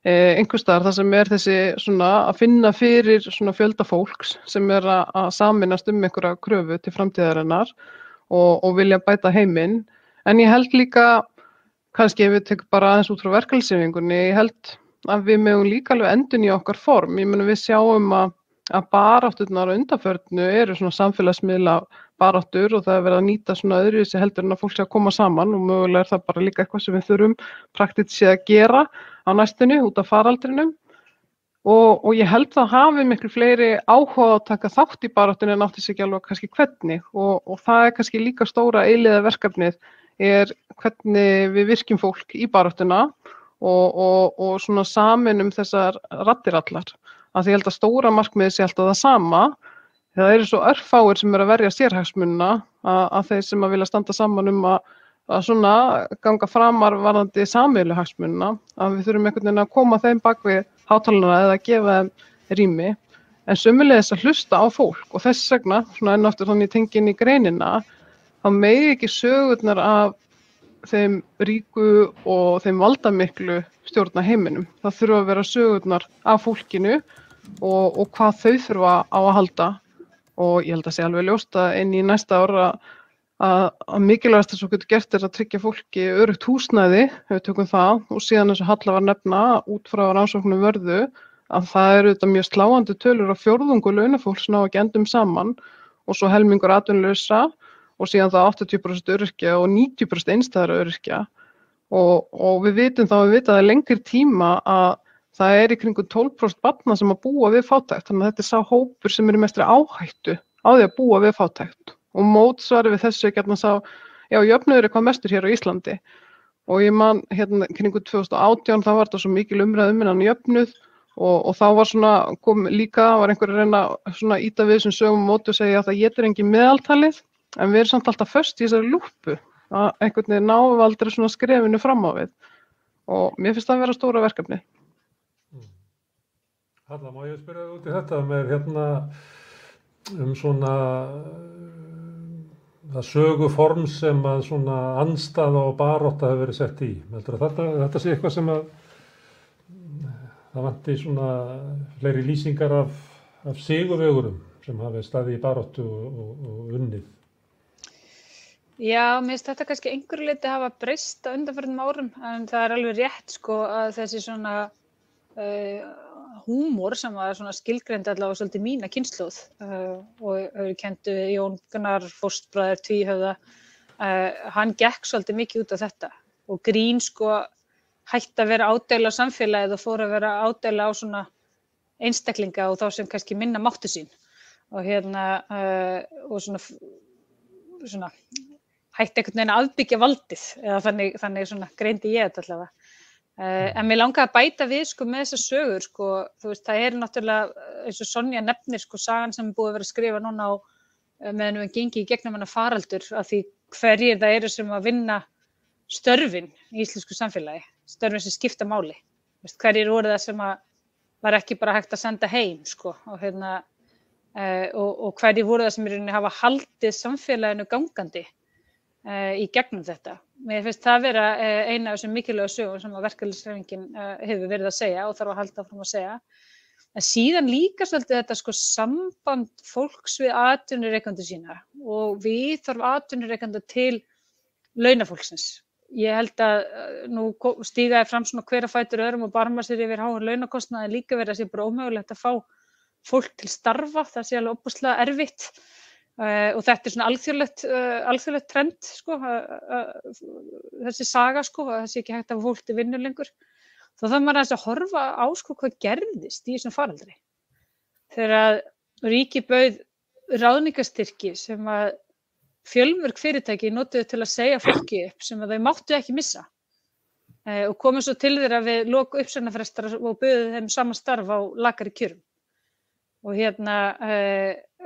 einhvers staðar þar sem þessi svona að finna fyrir svona fjölda fólks sem að sameinast einhverja kröfu til framtíðarinnar og vilja bæta heiminn. En ég held líka, kannski ef við tekum bara aðeins út frá verkalýðshreyfingunni, ég held að við megum líka alveg endurnýja okkar form. Ég meina við sjáum að barátturnar á undanförnu eru svona samfélagsmiðla baráttur og það er verið að nýta svona öðruvísi heldur en að fólk sé að koma saman og mögulega er það bara líka eitthvað sem við þurfum praktískt séð að gera á næstunni út af faraldrinum og ég held það hafi miklu fleiri áhuga að taka þátt í baráttunni en átti sig ekki alveg kannski hvernig og það er kannski líka stóra eilíða verkefnið er hvernig við virkjum fólk í baráttuna og svona sameinum þessar raddir allar. Að því ég held að stóra markmiðið sé alltaf það sama. Það eru svo örfáir sem eru að verja sérhagsmunina að þeir sem að vilja standa saman að svona ganga framar varðandi sameiginlegu hagsmunina, að við þurfum einhvern veginn að koma þeim bak við hátalana eða að gefa þeim rými. En sömuleiðis að hlusta á fólk og þess vegna, svona enn aftur þannig tengin í greinina, þá megi ekki sögurnar af þeim ríku og þeim valdamiklu stjórna heiminum. Það þurfa að vera sögurnar af fólkinu og hvað þau þurfa á að halda og ég held að sé alveg ljóst að inn í næsta ára að mikilvægast þess að getur gert er að tryggja fólki öruggt húsnæði, ef við tökum það og síðan eins og Halla var nefna út frá rannsóknum Vörðu að það eru þetta mjög sláandi tölur á fjórðungu launafólks ná ekki endum saman og svo helmingur atvinnulausra og síðan það 80% öryrkja og 90% einstæðra öryrkja og við vitum það er lengri tíma að það er í kringum 12% barna sem að búa við fátækt, þannig að þetta er sá hópur sem er í mestri áhættu á því að búa við fátækt og mótsvari við þessu gætna sá, já jöfnuður er hvað mestur hér á Íslandi og ég man hérna kringum 2018 þá var þetta svo mikil umræð innan jöfnuð og þá var svona, var einhver að reyna svona íta við þessum sögum móti og segja að það étur engin meðaltalið en við erum samt alltaf föst í þessari lúppu að einhvern veginn náum við aldrei svona skrefinu fram á við og mér finnst það að vera stóra verkefni. Halla, má ég spyrja út í þetta með svona það söguform sem að svona andstaða og barátta hefur verið sett í. Heldur að þetta sé eitthvað sem að það vanti svona fleiri lýsingar af sigurvegurum sem hafi staðið í baráttu og unnið? Já, mér finnst þetta kannski einhverju leyti hafa breyst á undanförnum árum, en það er alveg rétt sko að þessi svona húmor sem var svona skilgreind allavega svolítið mína kynslóð og hefur kennt við Jón Gunnar, fóstbræður, tvíhöfða, hann gekk svolítið mikið út á þetta og grín sko hætti að vera ádæla á samfélagið og fór að vera ádæla á svona einstaklinga og þá sem kannski minna máttu sín og og svona hætti einhvern veginn að afbyggja valdið eða þannig svona greindi ég þetta allavega. En mér langaði að bæta við sko með þessar sögur sko, þú veist, það er náttúrulega eins og Sonja nefnir sko sagan sem er búið að vera að skrifa núna á meðan við gengi í gegnum hana faraldur af því hverjir það eru sem að vinna störfin í íslensku samfélagi, störfin sem skipta máli. Veist, hverjir voru það sem að var ekki bara hægt að senda heim sko og og hverjir voru það sem í rauninni hafa haldið samfélaginu gangandi í gegnum þetta. Mér finnst það vera eina af þessum mikilvægu sögum sem að verkalýðshreyfingin hefur verið að segja og þarf að halda áfram að segja. En síðan líka svolítið þetta sko samband fólks við atvinnurekendur sína og viðhorf atvinnurekenda til launafólksins. Ég held að nú stígaði fram svona hver að fætur öðrum og barma sér yfir háan launakostnaði líka verið að sé bara ómögulegt að fá fólk til starfa, það sé alveg óbúslega erfitt. Og þetta er svona alþjóðlegt trend sko, þessi saga sko, að það sé ekki hægt að fólk til vinnu lengur. Þá þarf maður að horfa á sko hvað gerðist í þessum faraldri. Þegar ríkið bauð ráðningarstyrki sem að fjölmörg fyrirtæki notuðu til að segja fólki upp sem að þau máttu ekki missa og komu svo til þeirra við lok uppsagnarfrestar og bauðu þeim sama starf á lakari kjörum. Og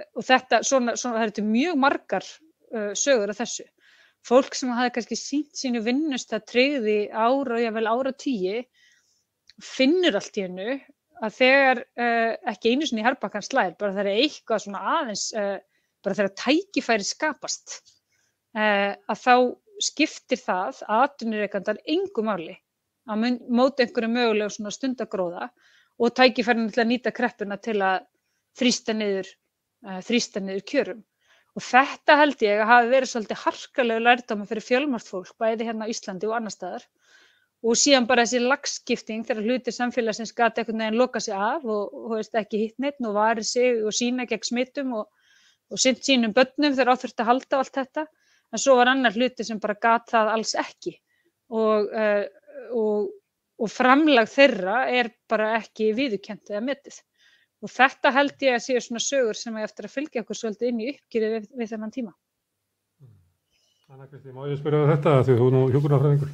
og þetta, svona það eru mjög margar sögur af þessu. Fólk sem hafði kannski sýnt sínu vinnustað tryggði ára og jafnvel áratugi finnur allt í einu að þegar ekki einu sinni í herbakan slær, bara þegar eitthvað svona aðeins, bara þegar tækifæri skapast, að þá skiptir það atvinnurekandar engu máli að móta einhverju mögulega svona stundagróða og tækifærin til að nýta kreppuna til að þrýsta niður kjörum. Og þetta held ég að hafi verið svolítið harkalegu lærdómur fyrir fjölmargt fólk, bæði hérna á Íslandi og annars staðar. Og síðan bara þessi lagskipting þegar hlutir samfélagsins gat einhvern veginn loka sig af og veist, ekki hitt neitt og varið sig og sína gegn smittum og sinnt sínum börnum þegar áþurfti að halda á allt þetta. En svo var annar hluti sem bara gat það alls ekki. Og framlag þeirra er bara ekki viðurkennt eða metið. Og þetta held ég að séu svona sögur sem er eftir að fylgja okkur svolítið inn í uppgjörið við þennan tíma. Anna Kristín, má ég spyrja þetta því þú nú hjúkrunarfræðingur.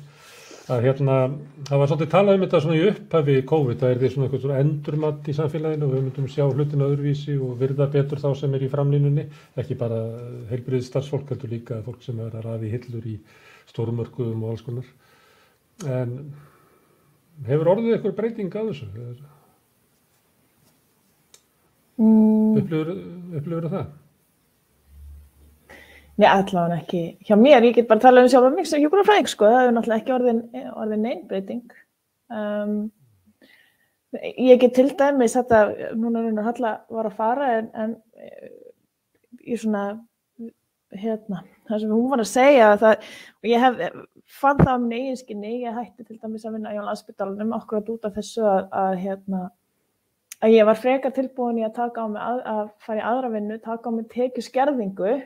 Að það var svolítið talað um þetta svona í upphafi COVID, það er því svona eitthvað svona endurmat í samfélaginu og við myndum sjá hlutina öðruvísi og virða betur þá sem er í framlínunni, ekki bara heilbrigðisstarfsfólk, heldur líka fólk sem er að raða í hillur í stórmörkuðum og alls konar. En hefur orðið eitthvað breyting á þessu? Upplifur það? Nei, allavega ekki. Hjá mér, ég get bara talað sjálfa mig sem hjúkrunarfræðing, sko, það hefur náttúrulega ekki orðin nein breyting. Ég get til dæmis þetta, núna raunar Halla var að fara, en ég svona, það sem hún var að segja, og ég fann það á minni eiginskinni, ég hætti til dæmis að vinna á Landspítalanum akkurat út af þessu að ég var frekar tilbúin í að taka á mig að fara í aðra vinnu, taka á mig tekjuskerðingu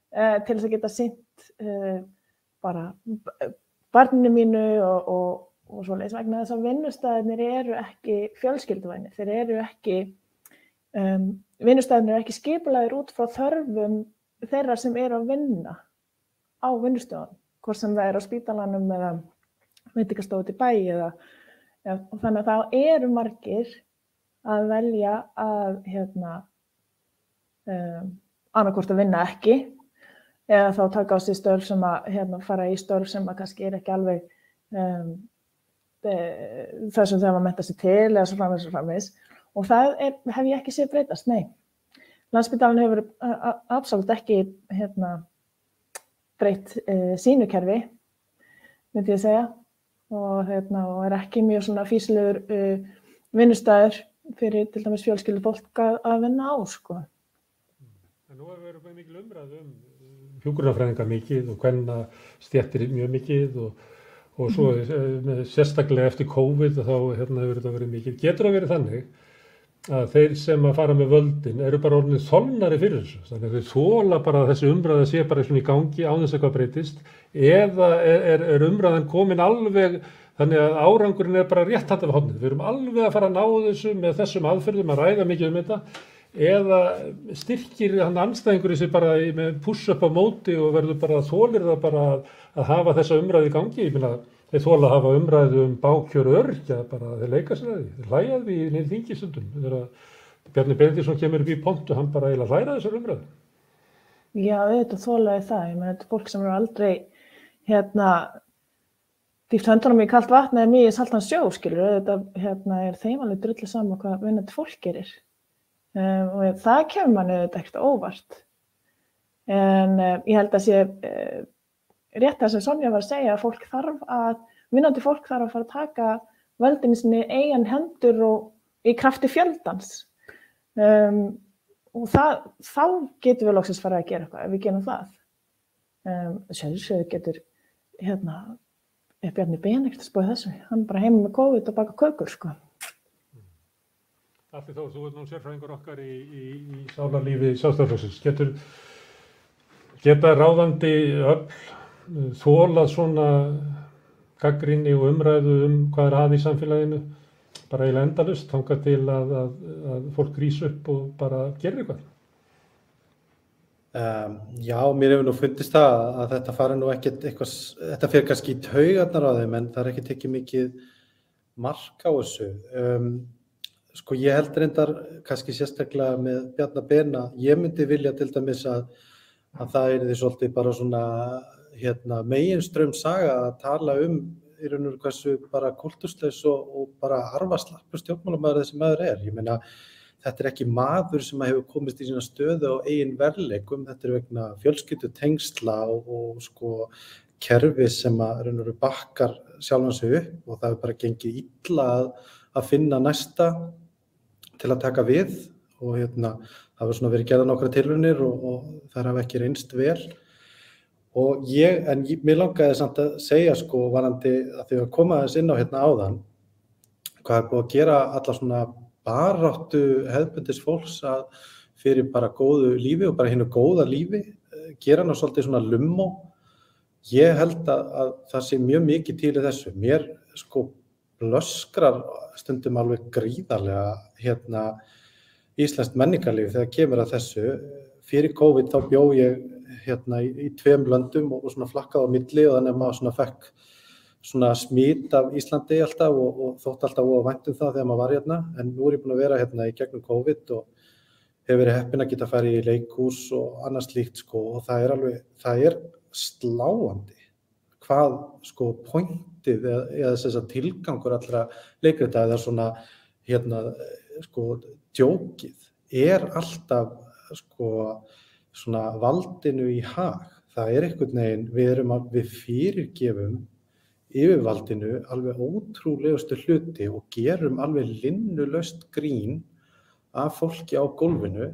til þess að geta sinnt bara barninu mínu og svoleiðis vegna þess að vinnustæðirnir eru ekki fjölskylduvænir, þeir eru ekki, vinnustæðirnir eru ekki skipulagðir út frá þörfum þeirra sem eru að vinna á vinnustöðunum, hvort sem það er á spítalanum eða veitingastofu út í bæ og þannig að það eru margir að velja að annarkvort að vinna ekki eða þá taka á sig störf sem að fara í störf sem að kannski ekki alveg það sem þegar maður mennta sig til eða svo framvegis. Og það hef ég ekki séð breytast, nei. Landspítalinn hefur absolutt ekki breytt sínu kerfi, myndi ég segja, og ekki mjög svona fýsilegur vinnustæður fyrir til dæmis fjölskyldufólk að vinna á, sko. En nú hefur verið mikil umræðu hjúkrunarfræðinga mikið og kvennastéttir mjög mikið og svo sérstaklega eftir COVID þá hefur þetta verið mikið. Getur það verið þannig að þeir sem að fara með völdin eru bara orðnir þolnari fyrir þessu, þannig að þeir þola bara að þessi umræða sé bara svona í gangi án þess eitthvað breytist, eða er umræðan komin alveg þannig að árangurinn bara rétt hægt af hornið. Við erum alveg að fara að ná þessu með þessum aðferðum að ræða mikið þetta, eða styrkir hann andstæðingur í sig bara með push up á móti og verður bara þolir það bara að hafa þessa umræðu í gangi. Ég meina, þeir þola að hafa umræðu bákjör öryrkja, bara þeir leika sér að því. Þeir hlæja því í neinn þingistundum. Þegar Bjarni Benediktsson kemur upp í pontu, hann bara eiginlega hlæra þessar umræðu. Já, auðvitað þolaði það. Ég meina, þetta er fólk sem eru aldrei dýft höndunum í kalt vatn eða mjög saltan sjó, skilur. Auðvitað er þeim alveg drullu saman hvað vinnandi fólk gerir. Og það kemur manni auðvitað ekkert óvart. En ég held að sé rétt það sem Sonja var að segja að vinnandi fólk þarf að fara að taka völdin í sinni eigin hendur og í krafti fjöldans. Og þá getum við loksins fara að gera eitthvað ef við gerum það. Sjálfsögðu getur Bjarni Benedikt að spóið þessu. Hann bara heima með COVID og baka kökur, sko. Allt Þór, þú ert nú sérfræðingur okkar í sálarlífi Sjálfstæðisflokksins. Geta ráðandi öfl þolað svona gagnrýni og umræðu hvað að í samfélaginu bara eiginlega endalaust þangað til að fólk rís upp og bara gerir eitthvað? Já, mér hefur nú fundist það að þetta fari nú ekkert eitthvað, þetta fer kannski í taugarnar á þeim en það ekki tekið mikið mark á þessu. Sko ég held reyndar kannski sérstaklega með Bjarna Bena, ég myndi vilja til dæmis að það yrði svolítið bara svona meginstraum saga að tala í raun og hversu bara kultúrslaus og bara arfaslappur stjórnmálamaður þessi maður er. Ég meina, þetta er ekki maður sem hefur komist í sína stöðu á eigin verðleikum, þetta vegna fjölskyldutengsla og sko kerfi sem að raun og bakkar sjálfan sig upp og það hefur bara gengið illa að finna næsta til að taka við og það hefur svona verið gerðar nokkrar tilraunir og þær hafa ekki reynst vel. Og mér langaði samt að segja sko varandi að því að koma þess inn á áðan hvað búið að gera alla svona baráttu hefðbundis fólks að fyrir bara góðu lífi og bara hinu góða lífi gera hann svolítið svona lummó. Ég held að það sé mjög mikið til í þessu. Mér sko blöskrar stundum alveg gríðarlega íslenskt menningarlíf þegar kemur að þessu. Fyrir COVID þá bjó ég í 2 löndum og svona flakkaði á milli og þannig að maður svona fekk svona smit af Íslandi alltaf og þótt alltaf og vænt það þegar maður var en nú er ég búin að vera í gegnum COVID og hefur verið heppinn að geta farið í leikhús og annað slíkt sko og það er sláandi hvað sko pointið eða þess að tilgangur allra leikrita eða svona sko djókið alltaf sko svona valdinu í hag. Það einhvern veginn, við fyrirgefum yfirvaldinu alveg ótrúlegustu hluti og gerum alveg linnulaust grín af fólki á gólfinu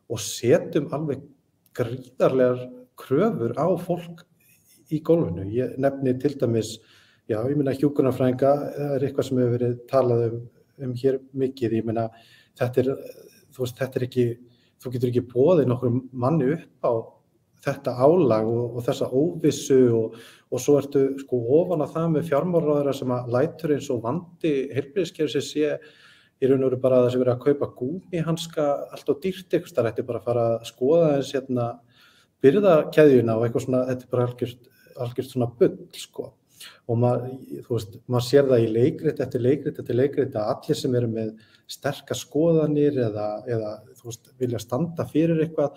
og setjum alveg gríðarlegar kröfur á fólk í gólfinu. Ég nefni til dæmis, já, ég meina hjúkrunarfræðinga eitthvað sem hefur verið talað hér mikið. Ég meina, þetta er ekki, þú getur ekki boðið nokkrum manni upp á þetta álag og þessa óvissu og svo ertu sko ofan á það með fjármálaráðherra sem að lætur eins og vandi heilbrigðiskerfisins sé í raun og veru bara að þessi verið að kaupa gúmíhanska allt og dýrt eitthvað, það ætti bara að fara að skoða eins birgðakeðjuna og eitthvað svona, þetta er bara algjört svona bull sko. Og maður sér það í leikrit eftir leikrit að allir sem eru með sterkar skoðanir eða vilja standa fyrir eitthvað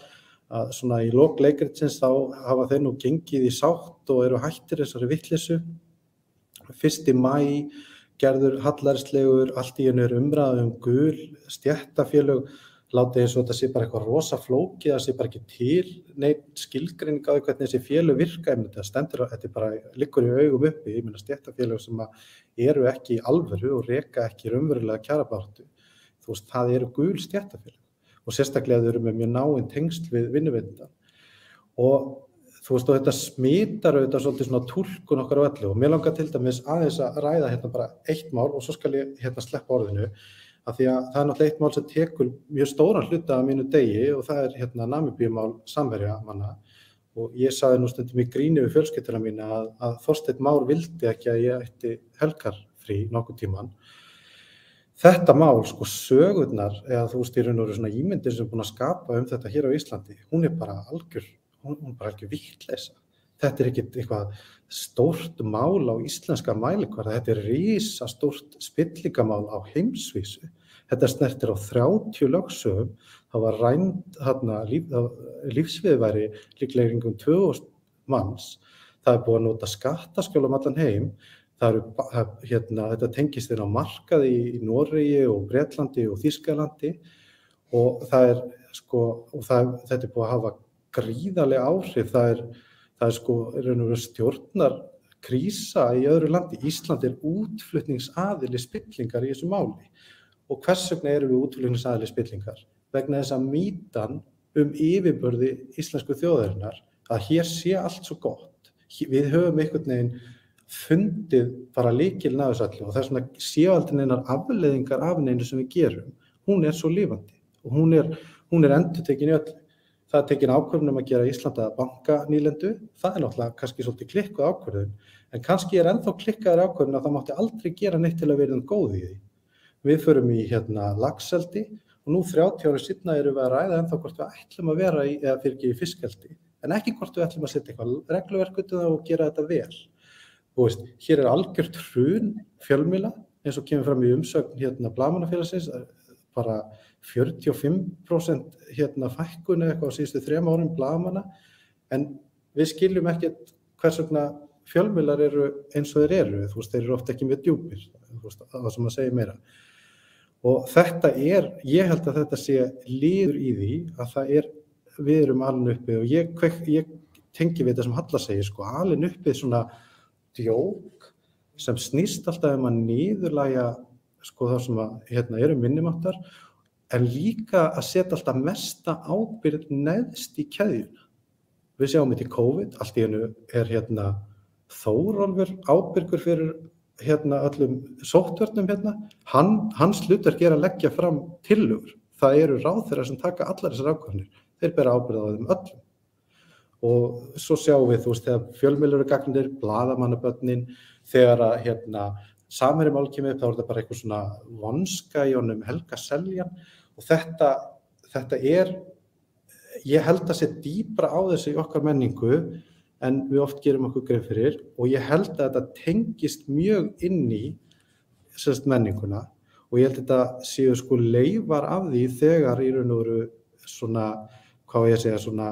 að svona í lok leikritsins þá hafa þeir nú gengið í sátt og eru hættir þessari vitleysu. 1. maí gerður hallærislegur, allt í einu umræða gul stéttarfélög, látið eins og þetta sé bara eitthvað rosa flókið, það sé bara ekki til neitt skilgreining á hvernig þessi félög virka, þetta stendur, þetta bara liggur í augum uppi, ég meina stéttarfélög sem eru ekki í alvöru og reka ekki raunverulega kjarabaráttu, þú veist, það eru gul stéttarfélög og sérstaklega þau eru með mjög náin tengsl við vinnuveitendur og þú veist, og þetta smitar auðvitað svolítið svona túlkun okkar á öllu og mér langar til dæmis aðeins að ræða hérna bara eitt mál og svo skal ég hérna sleppa orðinu af því að það er náttúrulega eitt mál sem tekur mjög stóran hluta af mínu degi og það er hérna Namibíumál samherjamanna og ég sagði nú stundum í gríni við fjölskylduna mína að Þorsteinn Már vildi ekki að ég ætti helgarfrí nokkurn tímann. Þetta mál, sko, sögurnar, eða þú veist í raun og veru svona ímyndir sem er búin að skapa þetta hér á Íslandi, hún er bara algjör vitleysa. Þetta er ekkert eitthvað stórt mál á íslenska mælikvarða, þetta er risastórt spillingamál á heimsvísu. Þetta snertir á 30 lögsögum, það var rænd lífsviðurværi líklega kringum 2000 manns, það er búið að nota skattaskjól allan heim, þetta tengist inn á markaði í Noregi og Bretlandi og Þýskalandi og þetta er búið að hafa gríðarleg áhrif, það er sko raun og veru stjórnarkrísa í öðru landi. Ísland er útflutningsaðili spillingar í þessu máli. Og hvers vegna erum við útflutningsaðili spillingar? Vegna þess að mýtan yfirburði íslensku þjóðarinnar, að hér sé allt svo gott. Við höfum einhvern veginn fundið bara lykilinn af þessu öllu og þess vegna séu aldrei neinar afleiðingar af neinu sem við gerum. Hún er svo lifandi og hún er endurtekin í öllu. Það er tekin ákvörðun að gera Ísland að bankanýlendu, það er náttúrulega kannski svolítið klikkuð ákvörðun, en kannski er ennþá klikkaður ákvörðun að það mátti aldrei gera neitt til að vera góð í því. Við förum í laxeldi og nú 30 ára seinna erum við að ræða ennþá hvort við ætlum að vera í fiskeldi, en ekki hvort við ætlum að setja eitthvað regluverk út og gera þetta vel. Og veist, hér er algjört hrun fjölmiðla, eins og kemur fram í umsögn Blaðamannafélagsins, bara 45% fækkun eða eitthvað á síðustu 3 árum blaðamanna, en við skiljum ekkert hvers vegna fjölmiðlar eru eins og þeir eru, þú veist, þeir eru oft ekki mjög djúpir, þú veist, það sem að segja meira. Og þetta ég held að þetta sé liður í því að við erum alin uppi og ég tengi við þetta sem Halla segir, sko, alin uppi svona djók sem snýst alltaf að niðurlægja sko það sem eru minnimáttar, en líka að setja alltaf mesta ábyrgð neðst í keðjuna. Við sjáum þetta í COVID, allt í einu er Þórólfur ábyrgur fyrir öllum sóttvörnum hans hlutverk er að leggja fram tillögur. Það eru ráðherrar sem taka allar þessar ákvarðanir, þeir bera ábyrgð á þeim öllum. Og svo sjáum við, þú veist, þegar fjölmiðlar eru gagnrýndir, blaðamannabörnin, þegar að Samherjamál kemur upp, þá er þetta bara eitthvað svona vonska í honum Helga Seljan og þetta ég held að sé dýpra á þessu í okkar menningu en við oft gerum okkur grein fyrir og ég held að þetta tengist mjög inn í menninguna og ég held að þetta séu sko leifar af því þegar í raun og veru svona, hvað ég segja, svona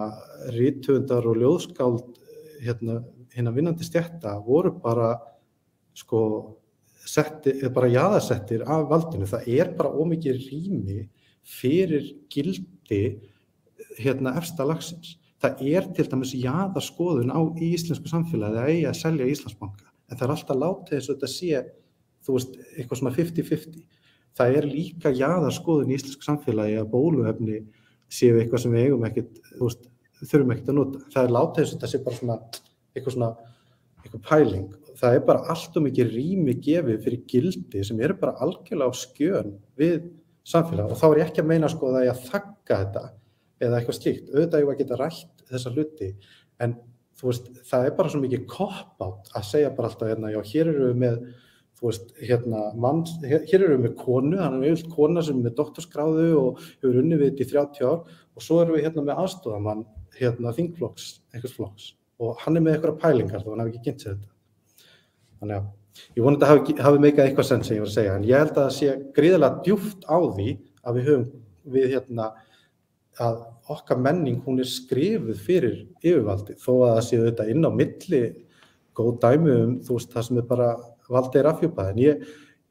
rithöfundar og ljóðskáld hinna vinnandi stétta voru bara sko bara jaðarsettir af valdinu. Það er bara ómikið rými fyrir gildi efsta lagsins. Það er til dæmis jaðarskoðun í íslensku samfélagi að eigi að selja Íslandsbanka, en það er alltaf látið eins og þetta sé, þú veist, eitthvað svona 50-50. Það er líka jaðarskoðun í íslensku samfélagi að bóluefni séu eitthvað sem við eigum ekkert, þú veist, þurfum ekkert að nota. Það er látið eins og þetta sé bara eitthvað pæling. Það er bara allt of mikið rými gefið fyrir gildi sem eru bara algjörlega á skjön við samfélag og þá er ég ekki að meina sko að ég að þagga þetta eða eitthvað slíkt. Auðvitað ég að geta rætt þessa hluti en þú veist, það er bara svo mikið cop-out að segja bara alltaf já, hér eru við með, þú veist, hér eru við með konu, hann er auðvitað kona sem er með doktorsgráðu og hefur unnið við þetta í 30 ár og svo erum við með aðstoðarmann, þingflokks, einhvers flokks og hann er með einhverja pælingar þó hann hafi ekki kynnt sér þetta. Þannig að ég vona að þetta hafi meikað eitthvað sens sem ég var að segja, en ég held að það sé gríðarlega djúpt á því að við höfum að okkar menning, hún skrifuð fyrir yfirvaldi, þó að það sé þetta inn á milli góð dæmi þú veist, það sem bara valdið afhjúpað. En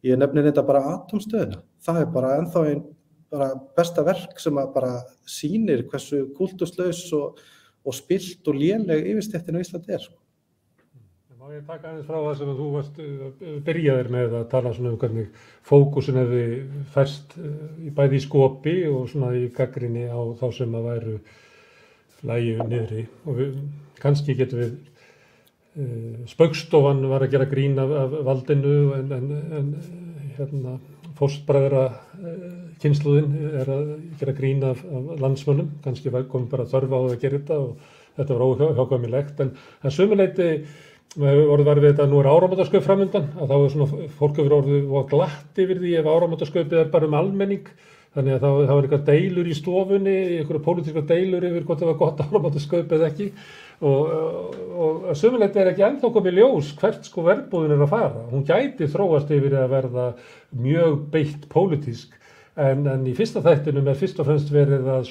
ég nefni þetta bara atómstöðina. Það bara ennþá einn bara besta verk sem bara sýnir hversu kúlturslaus og spillt og léleg yfirstéttin á Íslandi sko. Má ég taka aðeins frá það sem þú varst byrjaðir með að tala svona hvernig fókusin hefði færst bæði í skopi og svona í gagnrýni á þá sem að væru lægju niðri. Og kannski getum við Spaugstofan var að gera grín af valdinu en fóstbræðra kynslóðin að gera grín af landsmönnum. Kannski kom bara þörf á að gera þetta og þetta var óhjákvæmilegt. En sömuleyti orðið við þetta, nú áramótaskaup framundan, að þá svona fólk hefur orðið glatt yfir því ef áramótaskaupið bara almenning. Þannig að það var eitthvað deilur í stofunni, einhverja pólitískar deilur yfir hvort það var gott áramótaskaup eða ekki. Og sömuleyti ekki ennþá komið ljós hvert verbúðin að fara. Hún gæti þróast yfir að verða mjög beitt pólitísk. En í fyrsta þættinum fyrst og fremst verið að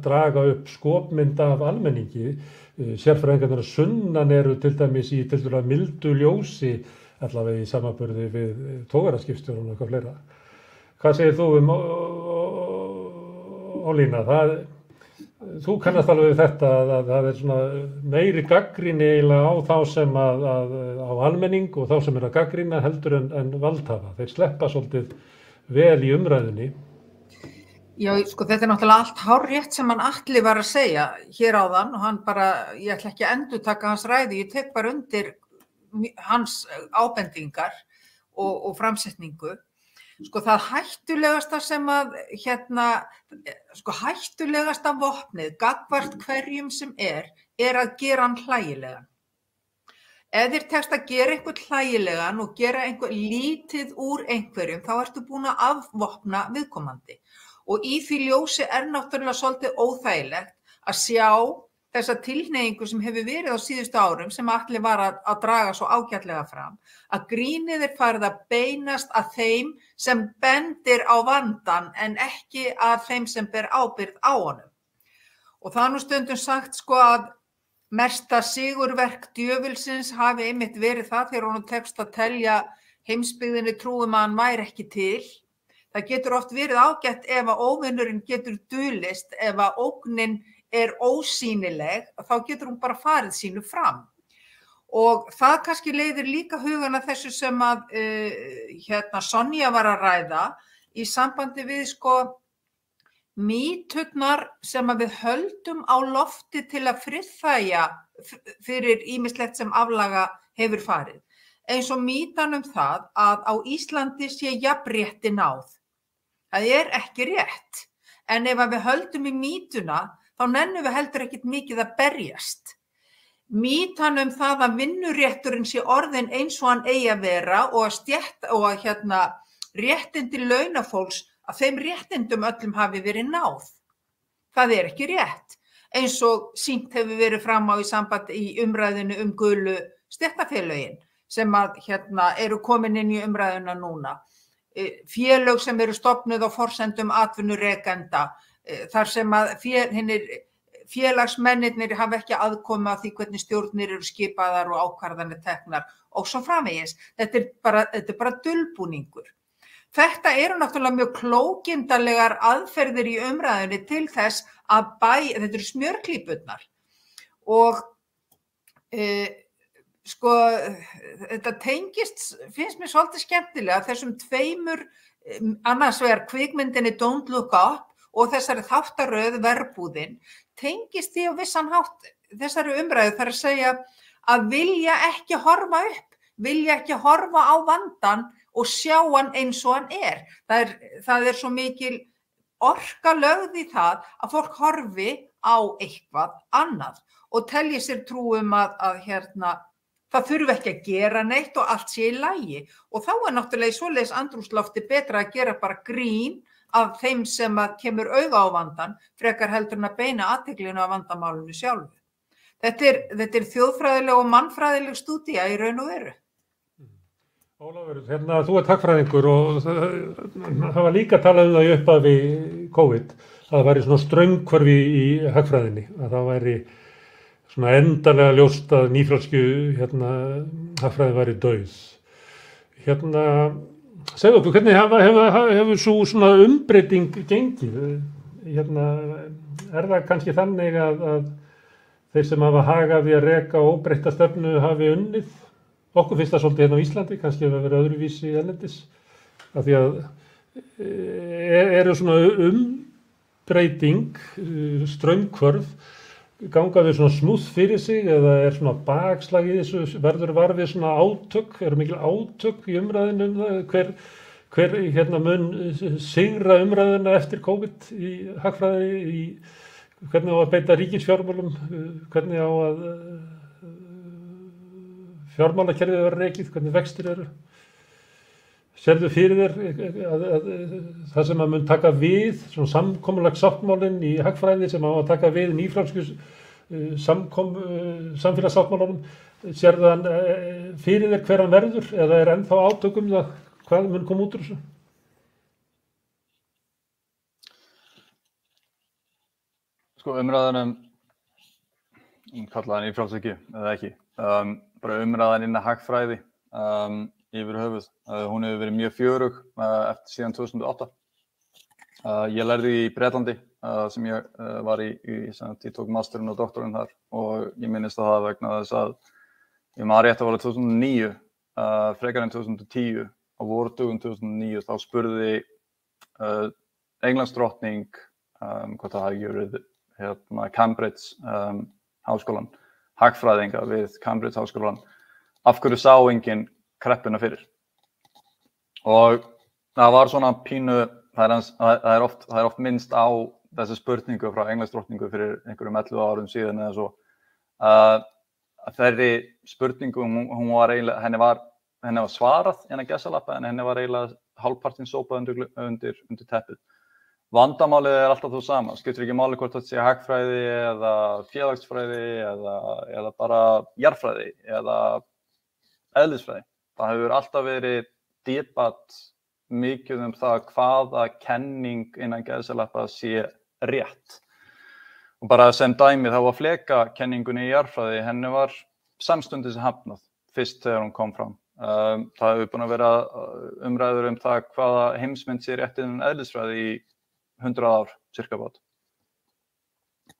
draga upp skopmynd af almenningi. Sérfræðingarnir sunnan eru til dæmis í tiltölulega mildu ljósi, allavega í samanburði við togaraskipstjórn og eitthvað fleira. Hvað segir þú Ólína? Þú kannast alveg við þetta að það svona meiri gagnrýni eiginlega á þá sem á almenning og þá sem að gagnrýna heldur en valdhafa. Þeir sleppa svolítið vel í umræðunni. Já, sko þetta náttúrulega allt hárrétt sem hann Atli var að segja hér áðan og hann ég ætla ekki að endurtaka hans ræðu, ég tek bara undir hans ábendingar og framsetningu. Sko það hættulegasta sem hættulegasta vopnið gagnvart hverjum sem að gera hann hlægilegan. Ef þér tekst að gera einhvern hlægilegan og gera einhver lítið úr einhverjum, þá ertu búin að afvopna viðkomandi. Og í því ljósi náttúrulega svolítið óþægilegt að sjá þessa tilhneigingu sem hefur verið á síðustu árum sem Atli var að draga svo ágætlega fram, að grínið farið að beinast að þeim sem bendir á vandann en ekki að þeim sem ber ábyrgð á honum. Og það nú stundum sagt að mesta sigurverk djöfulsins hafi einmitt verið það þegar honum tekst að telja heimsbyggðinni trúum að hann væri ekki til. Það getur oft verið ágætt ef að óvinurinn getur dulist, ef að ógnin ósýnileg, þá getur hún bara farið sínu fram. Og það kannski leiðir líka hugan að þessu sem að Sonja var að ræða í sambandi við mýturnar sem að við höldum á lofti til að friðþægja fyrir ýmislegt sem aflaga hefur farið. Eins og mýtan það að á Íslandi sé jafnrétti náð. Það ekki rétt, en ef við höldum í mýtuna, þá nennum við heldur ekkert mikið að berjast. Mýtan það að vinnurétturinn sé orðinn eins og hann eigi að vera og að réttindi launafólks, að þeim réttindum öllum hafi verið náð. Það ekki rétt, eins og sýnt hefur verið fram á í sambandi í umræðinu gulu stéttarfélögin sem að eru komin inn í umræðuna núna. Félög sem eru stofnuð á forsendum atvinnurekenda, þar sem að félagsmennirnir hafa ekki aðkomu að því hvernig stjórnir eru skipaðar og ákvarðanir teknar og svo framvegis. Þetta bara dulbúningur. Þetta eru náttúrulega mjög klókindalegar aðferðir í umræðunni til þess að þetta eru smjörklípurnar og þetta tengist, finnst mér svolítið skemmtilega, þessum tveimur, annars vegar kvikmyndinni Don't Look Up og þessari þáttaröð Verbúðin, tengist því á vissan hátt þessari umræðu þar að segja að vilja ekki horfa upp, vilja ekki horfa á vandann og sjá hann eins og hann Það svo mikil orka lögð í það að fólk horfi á eitthvað annað og telji sér trú að það þurfi ekki að gera neitt og allt sé í lagi. Og þá náttúrulega í svoleiðis andrúmslofti betra að gera bara grín af þeim sem kemur auga á vandann, frekar heldur en að beina athyglinu á vandamálinu sjálfu. Þetta þjóðfræðileg og mannfræðileg stúdía í raun og veru. Ólafur, þú hagfræðingur og það var líka talað það í upphafi COVID, það væri svona straumhverfi í hagfræðinni, að það væri svona endanlega ljóst að nýfrjálsku hagfræðin væri dauð. Segðu okkur, hvernig hefur svo svona umbreyting gengið? Er það kannski þannig að þeir sem hafa hagað við að reka óbreytta stefnu hafi unnið? Okkur finnst það svolítið hérna á Íslandi, kannski hefur verið öðruvísi erlendis, af því að eru svona umbreyting, straumhvörf, ganga við svona smúð fyrir sig eða svona bakslag í þessu, verður varfið svona átök, eru mikil átök í umræðinu það, hver mun sigra umræðina eftir COVID í hagfræði, hvernig á að beita ríkisfjármálum, hvernig á að fjármálakerfið verður rekið, hvernig vextir eru. Sérðu fyrir þér að það sem að mun taka við, svona samkomulagssáttmálinn í hagfræði sem á að taka við nýfrjálsku samfélagssáttmálunum, sérðu hann fyrir þér hver hann verður eða er ennþá átökum það hvað mun koma út úr þessu? Sko umræðan kallaðan nýfrjálshyggju eða ekki, bara umræðan innan hagfræði yfir höfuð. Hún hefur verið mjög fjörug eftir síðan 2008. Ég lærði í Bretlandi sem ég var í ég tók masterinn og doktorinn þar og ég minnist það vegna þess að ég maður rétt að var 2009, frekar en 2010, á vordögum 2009 þá spurði Englandsdrottning hvað það hafi gjörið Cambridge háskólan, hagfræðinga við Cambridge háskólan, af hverju sá enginn kreppuna fyrir. Og það var svona pínu, það er oft minnst á þessi spurningu frá Englandsdrottningu fyrir einhverjum 11 árum síðan eða svo. Þeirri spurningu, henni var svarað innan gessalappa en henni var eiginlega hálfpartinn sópað undir teppið. Vandamálið er alltaf þú sama, skiptir ekki máli hvort það sé hagfræði eða félagsfræði eða bara jarðfræði eða eðlisfræði. Það hefur alltaf verið debatt mikið það hvaða kenning innan geðsalappa sé rétt. Og bara sem dæmi þá var flekakenningunni í jarðfræði, henni var samstundis hafnað fyrst þegar hún kom fram. Það hefur búin að vera umræður það hvaða heimsmynd sé rétt innan eðlisfræði í 100 ár, cirka bát.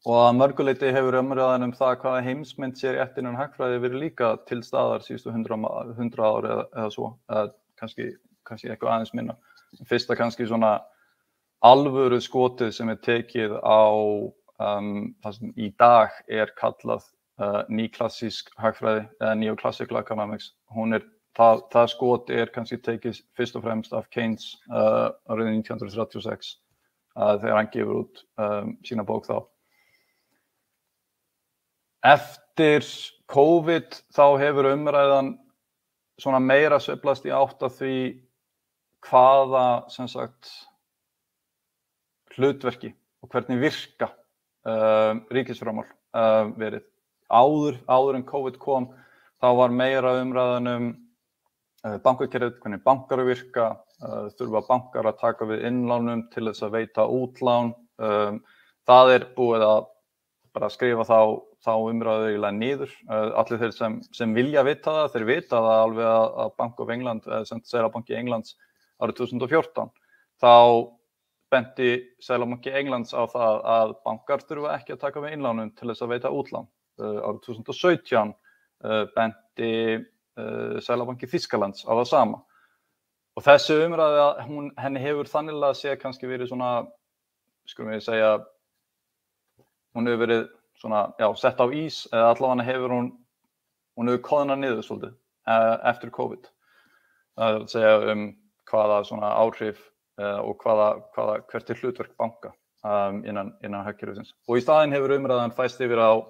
Og að mörguleyti hefur umræðan það hvaða heimsmynd sé rétt innan hagfræði verið líka til staðar síðustu 100 ár eða svo, kannski eitthvað aðeins minna. Fyrsta kannski svona alvöru skotið sem tekið á það sem í dag kallað nýklassísk hagfræði eða neoclassical economics. Það skot kannski tekið fyrst og fremst af Keynes árið 1936 þegar hann gefur út sína bók þá. Eftir COVID þá hefur umræðan svona meira sveiflast í átt að því hvaða sem sagt hlutverki og hvernig virka ríkisfjármál verið. Áður en COVID kom þá var meira umræðan bankakerfið, hvernig bankar virka, þurfa bankar að taka við innlánum til þess að veita útlán. Það búið að bara skrifa þá umræðu eiginlega niður. Allir þeir sem vilja vita það, þeir vita það alveg að Bank of England, Seðlabanki Englands árið 2014, þá benti Seðlabanki Englands á það að bankar þurfa ekki að taka við innlánum til þess að veita útlán. Árið 2017 benti Seðlabanki Þýskalands á það sama. Og þessi umræða, henni hefur þannig séð kannski verið svona, skulum við segja, hún hefur verið svona, sett á ís, eða allavega hefur hún hefur koðnað niður svolítið eftir COVID. Það er að segja hvaða svona áhrif og hvert hlutverk banka innan hagkerfisins. Og í staðinn hefur umræðan fæst yfir á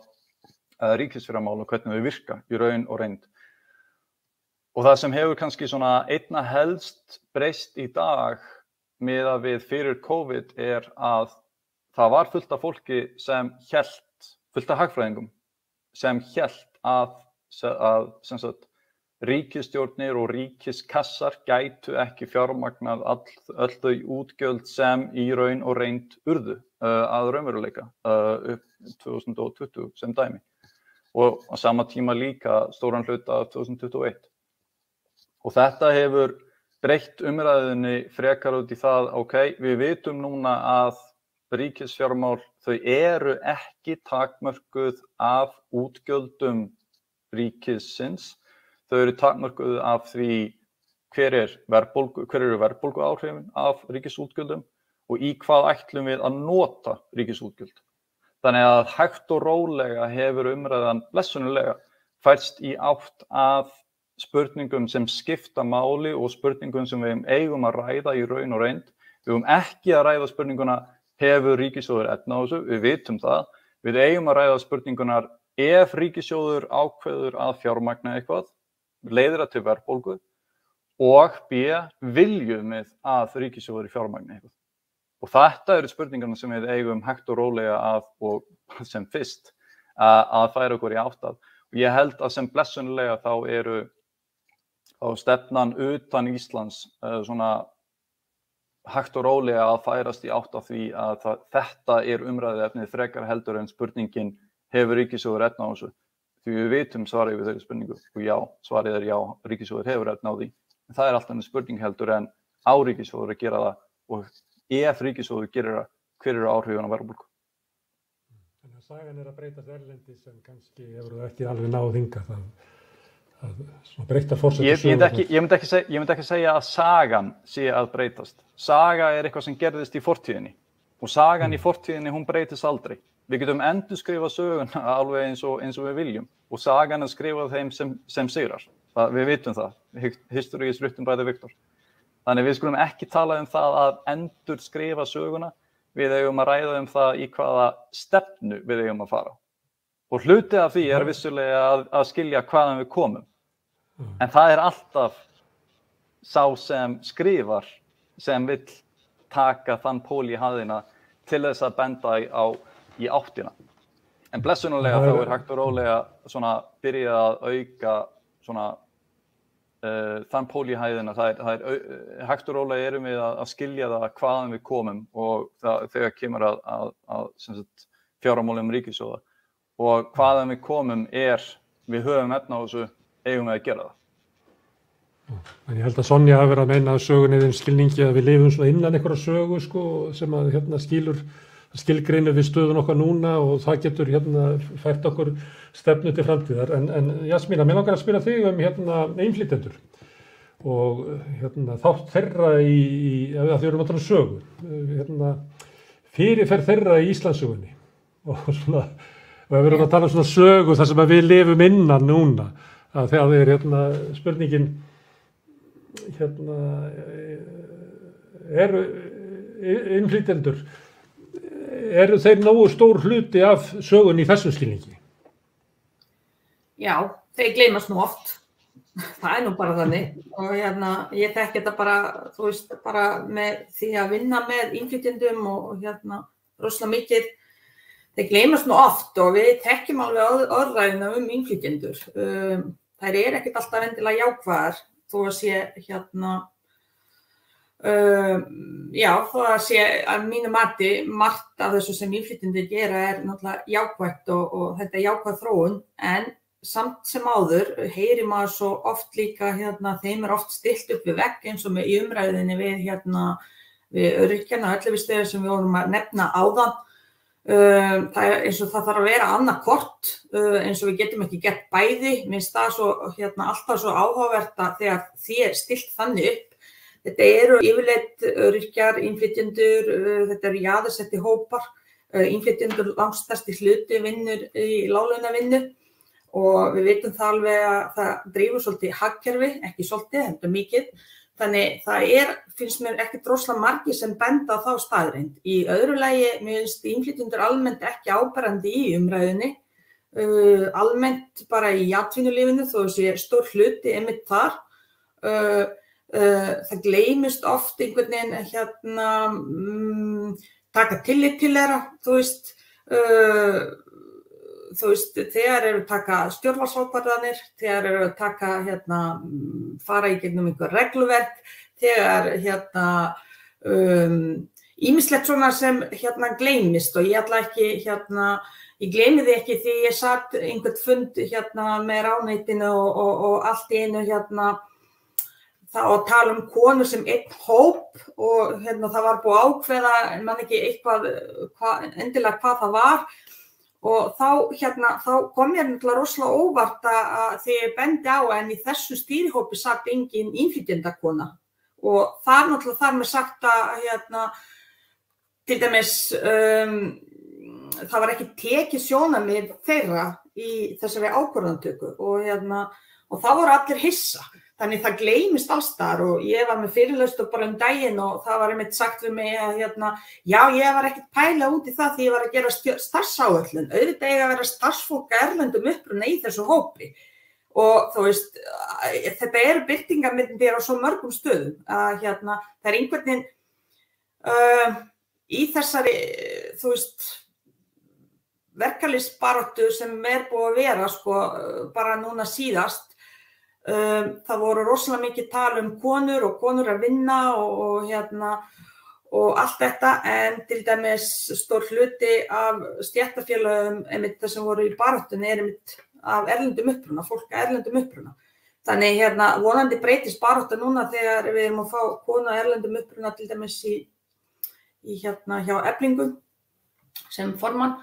ríkisfjármál og hvernig þau virka í raun og reynd. Og það sem hefur kannski svona einna helst breyst í dag miðað við fyrir COVID að það var fullt af fólki sem fullt af hagfræðingum sem hélt að sem sagt ríkisstjórnir og ríkiskassar gætu ekki fjármagnað öll þau útgjöld sem í raun og reynd urðu að raunveruleika upp 2020 sem dæmi. Og á sama tíma líka stóran hluta af 2021. Og þetta hefur breytt umræðunni frekar út í það, við vitum núna að ríkisfjármál, þau eru ekki takmörkuð af útgjöldum ríkisins, þau eru takmörkuð af því hver eru verðbólguáhrifin af ríkisútgjöldum og í hvað ætlum við að nota ríkisútgjöld. Þannig að hægt og rólega hefur umræðan blessunarlega færst í átt að spurningum sem skipta máli og spurningum sem við eigum að ræða í raun og reynd. Við eigum ekki að ræða spurninguna hefur ríkissjóður efni á þessu, við vitum það. Við eigum að ræða spurningunar ef ríkissjóður ákveður að fjármagna eitthvað, leiðir það til verðbólgu og b. viljum við að ríkissjóður fjármagna eitthvað. Og þetta eru spurningarna sem við eigum hægt og rólega að, og sem fyrst, að færa okkur í átt að. Og ég held að sem blessunarlega þá stefnan utan Íslands svona hægt og rólega að færast í átt af því að þetta umræðuefnið frekar heldur en spurningin hefur ríkissjóður efni á þessu. Því við vitum svarið við þeirri spurningu og já, svarið já, ríkissjóður hefur efni á því. En það alltaf en spurning heldur en á ríkissjóður að gera það og ef ríkissjóður gerir það, hver eru áhrifin á verðbólgu? Þannig að sagan að breytast erlendis en kannski hefur það ekki alveg náð hingað að svona breyta forsendur sögunnar. Ég myndi ekki segja að sagan sé að breytast. Saga eitthvað sem gerðist í fortíðinni og sagan í fortíðinni hún breytist aldrei. Við getum endurskrifað söguna alveg eins og við viljum og sagan að skrifa þeim sem sigrar. Við vitum það. History is written by the victor. Þannig við skulum ekki tala það að endurskrifa söguna, við eigum að ræða það í hvaða stefnu við eigum að fara. Og hluti af því vissulega að skilja hvaðan við komum. En það alltaf sá sem skrifar sem vill taka þann pól í hæðina til þess að benda í áttina. En blessunarlega þá hægt og rólega svona byrja að auka svona þann pól í hæðina, það hægt og rólega erum við að skilja það hvaðan við komum og þegar kemur að fjármálum ríkissjóða og hvaðan við komum við höfum efni á þessu, eigum við að gera það. En ég held að Sonja hafi verið að meina að sögunni þeim skilningi að við lifum svona innan einhverja sögu sem að skilgreinir við stöðun okkar núna og það getur fært okkur stefnu til framtíðar. En Jasmína, mér langar að spyrja þig innflytjendur og þátt þeirra að þau eru að tala sögu. Fyrirferð þeirra í Íslandssögunni og við erum að tala svona sögu þar sem við lifum innan núna. Að þegar spurningin eru innflytjendur eru þeir nógu stór hluti af sögunni í þessum skilningi? Já, þeir gleymast nú oft. Það nú bara þannig. Og ég þekki þetta bara, þú veist, bara með því að vinna með innflytjendum og rosalega mikið. Þeir gleymast nú oft og við þekkjum alveg orðræðina innflytjendur. Þær ekkert alltaf endilega jákvæðar, þó að sé þó að sé að mínu mati margt af þessu sem innflytjendur gera náttúrulega jákvætt og þetta jákvæð þróun, en samt sem áður heyrir maður svo oft líka þeim oft stillt upp við vegg eins og í umræðinni við öryrkjana og ellefu sem við vorum að nefna áðan. Það eins og það þarf að vera annað hvort, eins og við getum ekki gert bæði. Mér finnst það svo alltaf svo áhugavert að þegar því stillt þannig upp. Þetta eru yfirleitt öryrkjar, innflytjendur, þetta eru jaðarsetti hópar, innflytjendur langstærsti hluti vinnur í láglaunavinnu og við vitum það alveg að það drífur svolítið hagkerfi, ekki svolítið, heldur mikið. Þannig það finnst mér ekki droslega margir sem benda á þá staðreind. Í öðru lagi, mér finnst innflytjendur almennt ekki áberandi í umræðunni, almennt bara í atvinnulífinu þó að sé stór hluti einmitt þar. Það gleymist oft einhvern veginn taka tillit til þeirra, þú veist, þú veist, þegar eru taka stjórnvaldsákvarðanir, þegar eru taka, fara í gegnum einhver regluverk, þegar, ýmislegt svona sem, gleymist og ég ætla ekki, ég gleymi því ekki því ég satt einhvern fund, með ráðuneytinu og allt í einu, þá að tala konur sem einn hóp og það var búið að ákveða, en man ekki eitthvað, endilega hvað það var og þá kom mér náttúrulega rosalega óvart að því ég bendi á en í þessu stýrihópi satt engin innflytjendakona og það er náttúrulega þar með sagt að til dæmis það var ekki tekið sjónarmið þeirra í þessari ákvörðunartöku og þá voru allir hissa. Þannig það gleymist alls þar og ég var með fyrirlestur bara daginn og það var einmitt sagt við mig að já, ég var ekkert pæla út í það því ég var að gera starfsáætlun. Auðvitað eiga að vera starfsfólk erlendum uppruna í þessu hópi. Og þú veist, þetta eru birtingarmyndir á svo mörgum stöðum að það er einhvern veginn í þessari, þú veist, verkalýðsbaráttu sem búið að vera sko bara núna síðast. Það voru rosalega mikið tal konur og konur að vinna og allt þetta en til dæmis stór hluti af stéttarfélögum einmitt það sem voru í baráttunni einmitt af erlendum uppruna, fólk af erlendum uppruna. Þannig vonandi breytist barátta núna þegar við erum að fá konu af erlendum uppruna til dæmis í hjá Eflingu sem formann.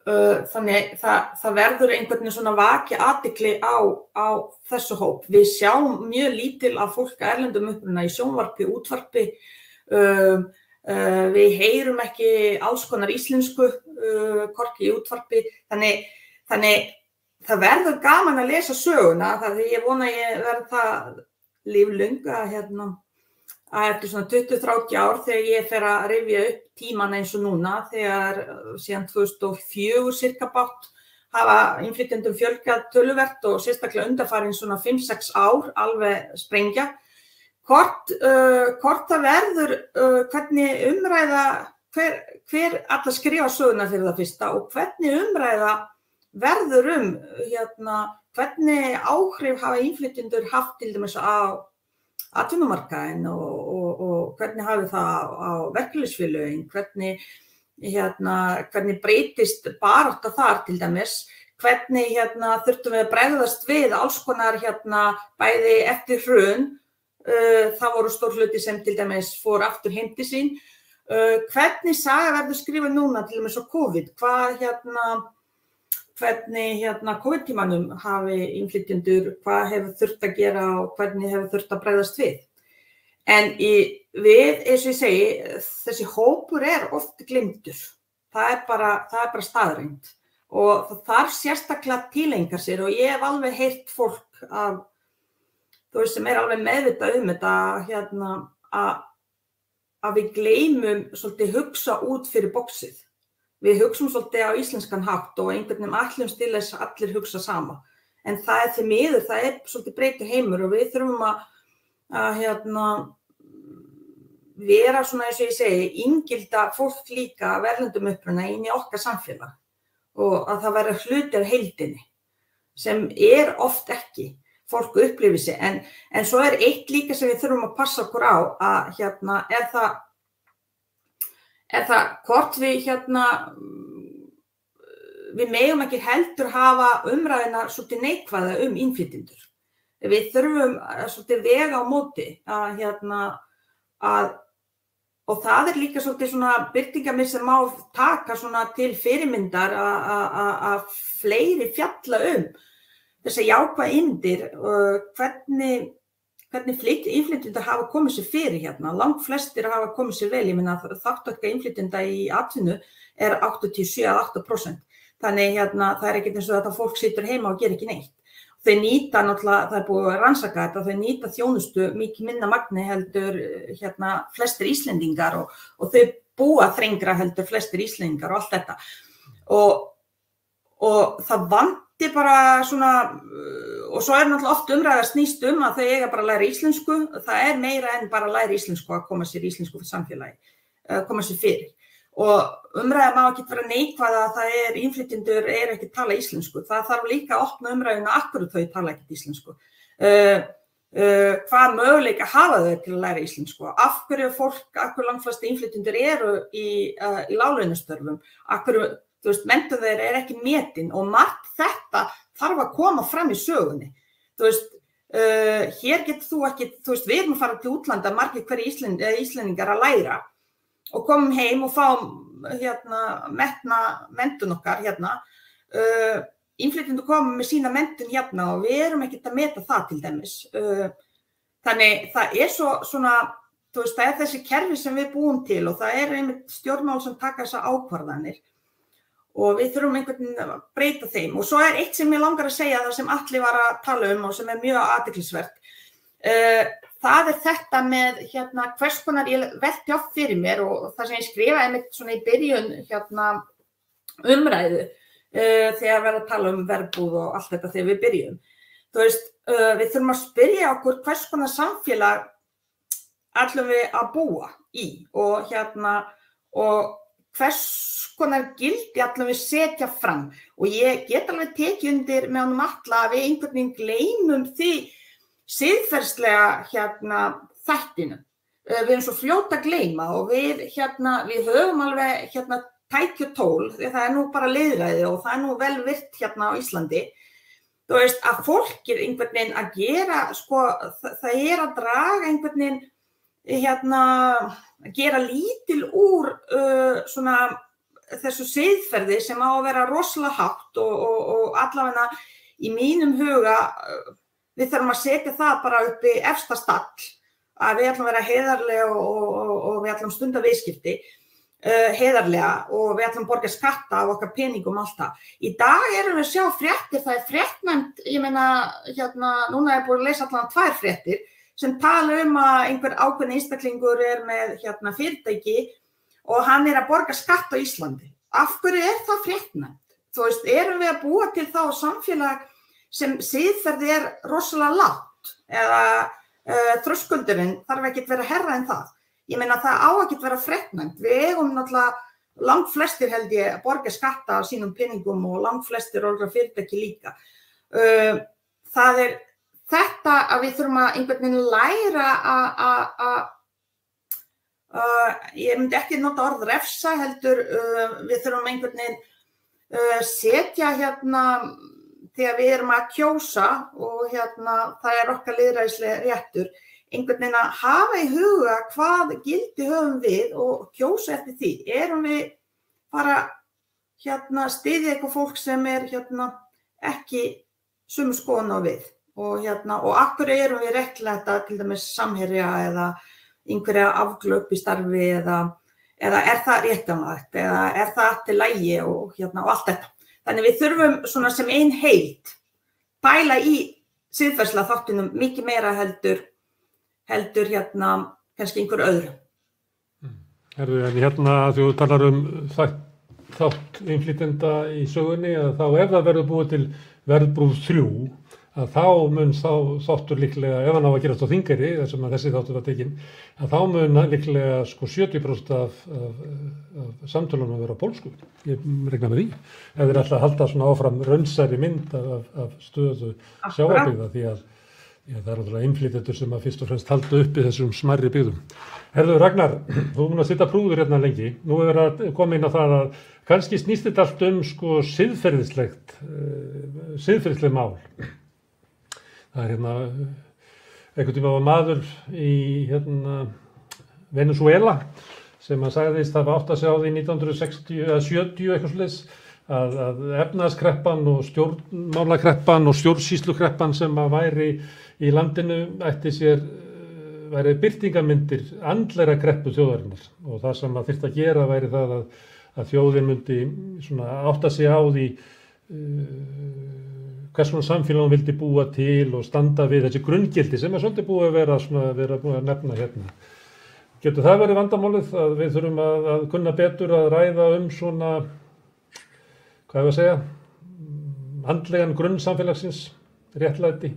Þannig það verður einhvern veginn svona vakja athygli á þessu hóp. Við sjáum mjög lítil af fólk af erlendum uppruna í sjónvarpi, útvarpi. Við heyrum ekki alls konar íslensku, hvorki í útvarpi. Þannig það verður gaman að lesa söguna. Því ég vona að ég verð það líflöng að eftir svona 20-30 ár þegar ég fer að rifja upp tíman eins og núna þegar síðan 2004 cirka bátt hafa innflytjendum fjölgað töluvert og sérstaklega undanfarin svona 5-6 ár alveg sprengja. Hvort það verður, hvernig umræða, hver allar skrifa söguna fyrir það fyrsta og hvernig umræða verður hvernig áhrif hafa innflytjendur haft til dæmis á atvinnumarkaðinn og hvernig hafi það á verkalýðsfélögin, hvernig breytist barátta þar til dæmis, hvernig þurftum við að bregðast við alls konar bæði eftir hrun, það voru stór hluti sem til dæmis fór aftur heim til sín, hvernig saga verður skrifað núna til dæmis á COVID, hvernig COVID-tímanum hafi innflytjendur, hvað hefur þurft að gera og hvernig hefur þurft að bregðast við. En við, eins og ég segi, þessi hópur oft gleymdur. Það er bara staðreynd. Og það þarf sérstaklega tileinkar sér og ég hef alveg heyrt fólk af, þú veist, sem alveg meðvitað þetta, að við gleymum svolítið hugsa út fyrir boxið. Við hugsum svolítið á íslenskan hátt og einhvern veginn ætlumst til þess að allir hugsa sama. En það því miður, það svolítið breytur heimur og við þurfum að vera svona eins og ég segi, inngilda fólk líka af erlendum uppruna inn í okkar samfélag og að það verður hluti af heildinni sem oft ekki. Fólk upplifir sig en svo eitt líka sem við þurfum að passa okkur á að það hvort við megum ekki heldur hafa umræðina svolítið neikvæða innflytjendur. Við þurfum svolítið vega á móti og það líka svolítið svona birtingarmið sem má taka svona til fyrirmyndar að fleiri fjalla þessar jákvæðu ímyndir hvernig innflytjendur hafa komið sér fyrir langt flestir hafa komið sér vel, ég meina þátttaka innflytjenda í atvinnu 87-8%. Þannig það ekkert eins og þetta fólk situr heima og gerir ekki neitt. Þau nýta náttúrulega, það búið að rannsaka þetta, þau nýta þjónustu mikið minna magni heldur flestir Íslendingar og þau búa þrengra heldur flestir Íslendingar og allt þetta. Og það vanti bara svona, og svo náttúrulega oft umræða snýst að þau eiga bara að læra íslensku, það meira en bara að læra íslensku að koma sér í íslensku samfélagi, koma sér fyrir. og umræða má ekki vera neikvæð að það innflytjendur ekki tala íslensku. Það þarf líka að opna umræðuna af hverju þau tala ekki íslensku. Hvað möguleika hafa þau til að læra íslensku? Af hverju langflestir innflytjendur eru í láglaunastörfum? Af hverju, menntun þeirra ekki metin og margt þetta þarf að koma fram í sögunni. Hér getur þú ekki, við erum að fara til útlanda, margir hverju Íslendingar að læra og komum heim og fáum metna menntun okkar hérna. Innflytjendur koma með sína menntun hérna og við erum ekkert að meta það til dæmis. Þannig það svona, það þessi kerfi sem við búum til og það einmitt stjórnmál sem taka þessar ákvarðanir. Og við þurfum einhvern veginn að breyta þeim. Og svo eitt sem ég langar að segja, það sem Atli var að tala og sem mjög athyglisvert. Það þetta með hvers konar ég velti oft fyrir mér og það sem ég skrifaði einmitt svona í byrjun umræðu þegar verið að tala verbúð og allt þetta þegar við byrjum. Við þurfum að spyrja okkur hvers konar samfélag ætlum við að búa í og hvers konar gildi ætlum við setja fram og ég get alveg tekið undir með honum Atla að við einhvern veginn gleymum því siðferðslega þættinu. Við erum svo fljót að gleyma og við höfum alveg tæki og tól því það nú bara lýðræði og það nú vel virt á Íslandi. Að fólk einhvern veginn að gera, það að draga einhvern veginn að gera lítil úr þessu siðferði sem á að vera rosalega hátt og allavega í mínum huga við þurfum að setja það bara upp í efsta stall að við ætlum að vera heiðarlega og við ætlum stunda viðskipti heiðarlega og við ætlum að borga skatta af okkar peningum alltaf. Í dag erum við að sjá fréttir, það fréttnefnd, ég meina núna búið að lesa allan 2 fréttir sem tala að einhver ákveðin einstaklingur með fyrirtæki og hann að borga skatt á Íslandi. Af hverju það fréttnefnd? Erum við að búa til þá samfélag sem siðferði rosalega lágt eða þröskuldurinn þarf ekki að vera herra en það. Ég meina það á ekki að vera fréttnefnd. Við eigum náttúrulega langflestir held ég að borga skatta á sínum peningum og langflestir fyrirtæki líka. Það þetta að við þurfum að einhvern veginn læra ég myndi ekki nota orð refsa heldur við þurfum einhvern veginn setja þegar við erum að kjósa og það okkar lýðræðislega réttur einhvern veginn að hafa í huga hvað gildi höfum við og kjósa eftir því. Erum við bara styðja eitthvað fólk sem ekki sömu skoðun á við og af hverju erum við réttlæta til dæmis samherja eða einhverja afglöp í starfi eða það réttlætanlegt eða það allt í lagi og allt þetta. Þannig við þurfum svona sem ein heild pæla í siðferðslega þáttunum mikið meira heldur kannski einhver öðru. En þú talar þátt innflytjenda í sögunni að þá ef það verður búið til verðbrúð 3 að þá mun þáttur líklega, ef hann á að gerast á Þingeyri, þar sem þessi þáttur var tekinn, að þá mun líklega 70% af samtölunum að vera á pólsku. Ég regna með því. Ef þeir ætla að halda svona áfram raunsærri mynd af stöðu sjávarbyggða því að það náttúrulega innflytjendur sem að fyrst og fremst halda uppi þessum smærri byggðum. Herðu Ragnar, þú mun að sitja prúður hérna lengi. Nú að koma inn á það að kannski snýst þetta allt siðferðisleg mál. Það einhvern tíma var maður í Venezuela sem að sagðist hafa átt að sjá því 1960 eða 70 eitthvað svoleiðis að efnahagskreppan og stjórnmálakreppan og stjórnsýslukreppan sem að væri í landinu væri birtingarmyndir andlegra kreppu þjóðarinnar og það sem að þyrfti að gera væri það að þjóðin myndi svona átta sig á því hvers konar samfélag hún vildi búa til og standa við þessi grunngildi sem svolítið búið að vera búið að nefna hérna. Getur það verið vandamálið að við þurfum að kunna betur að ræða svona, hvað ég að segja, andlegan grunn samfélagsins, réttlæti,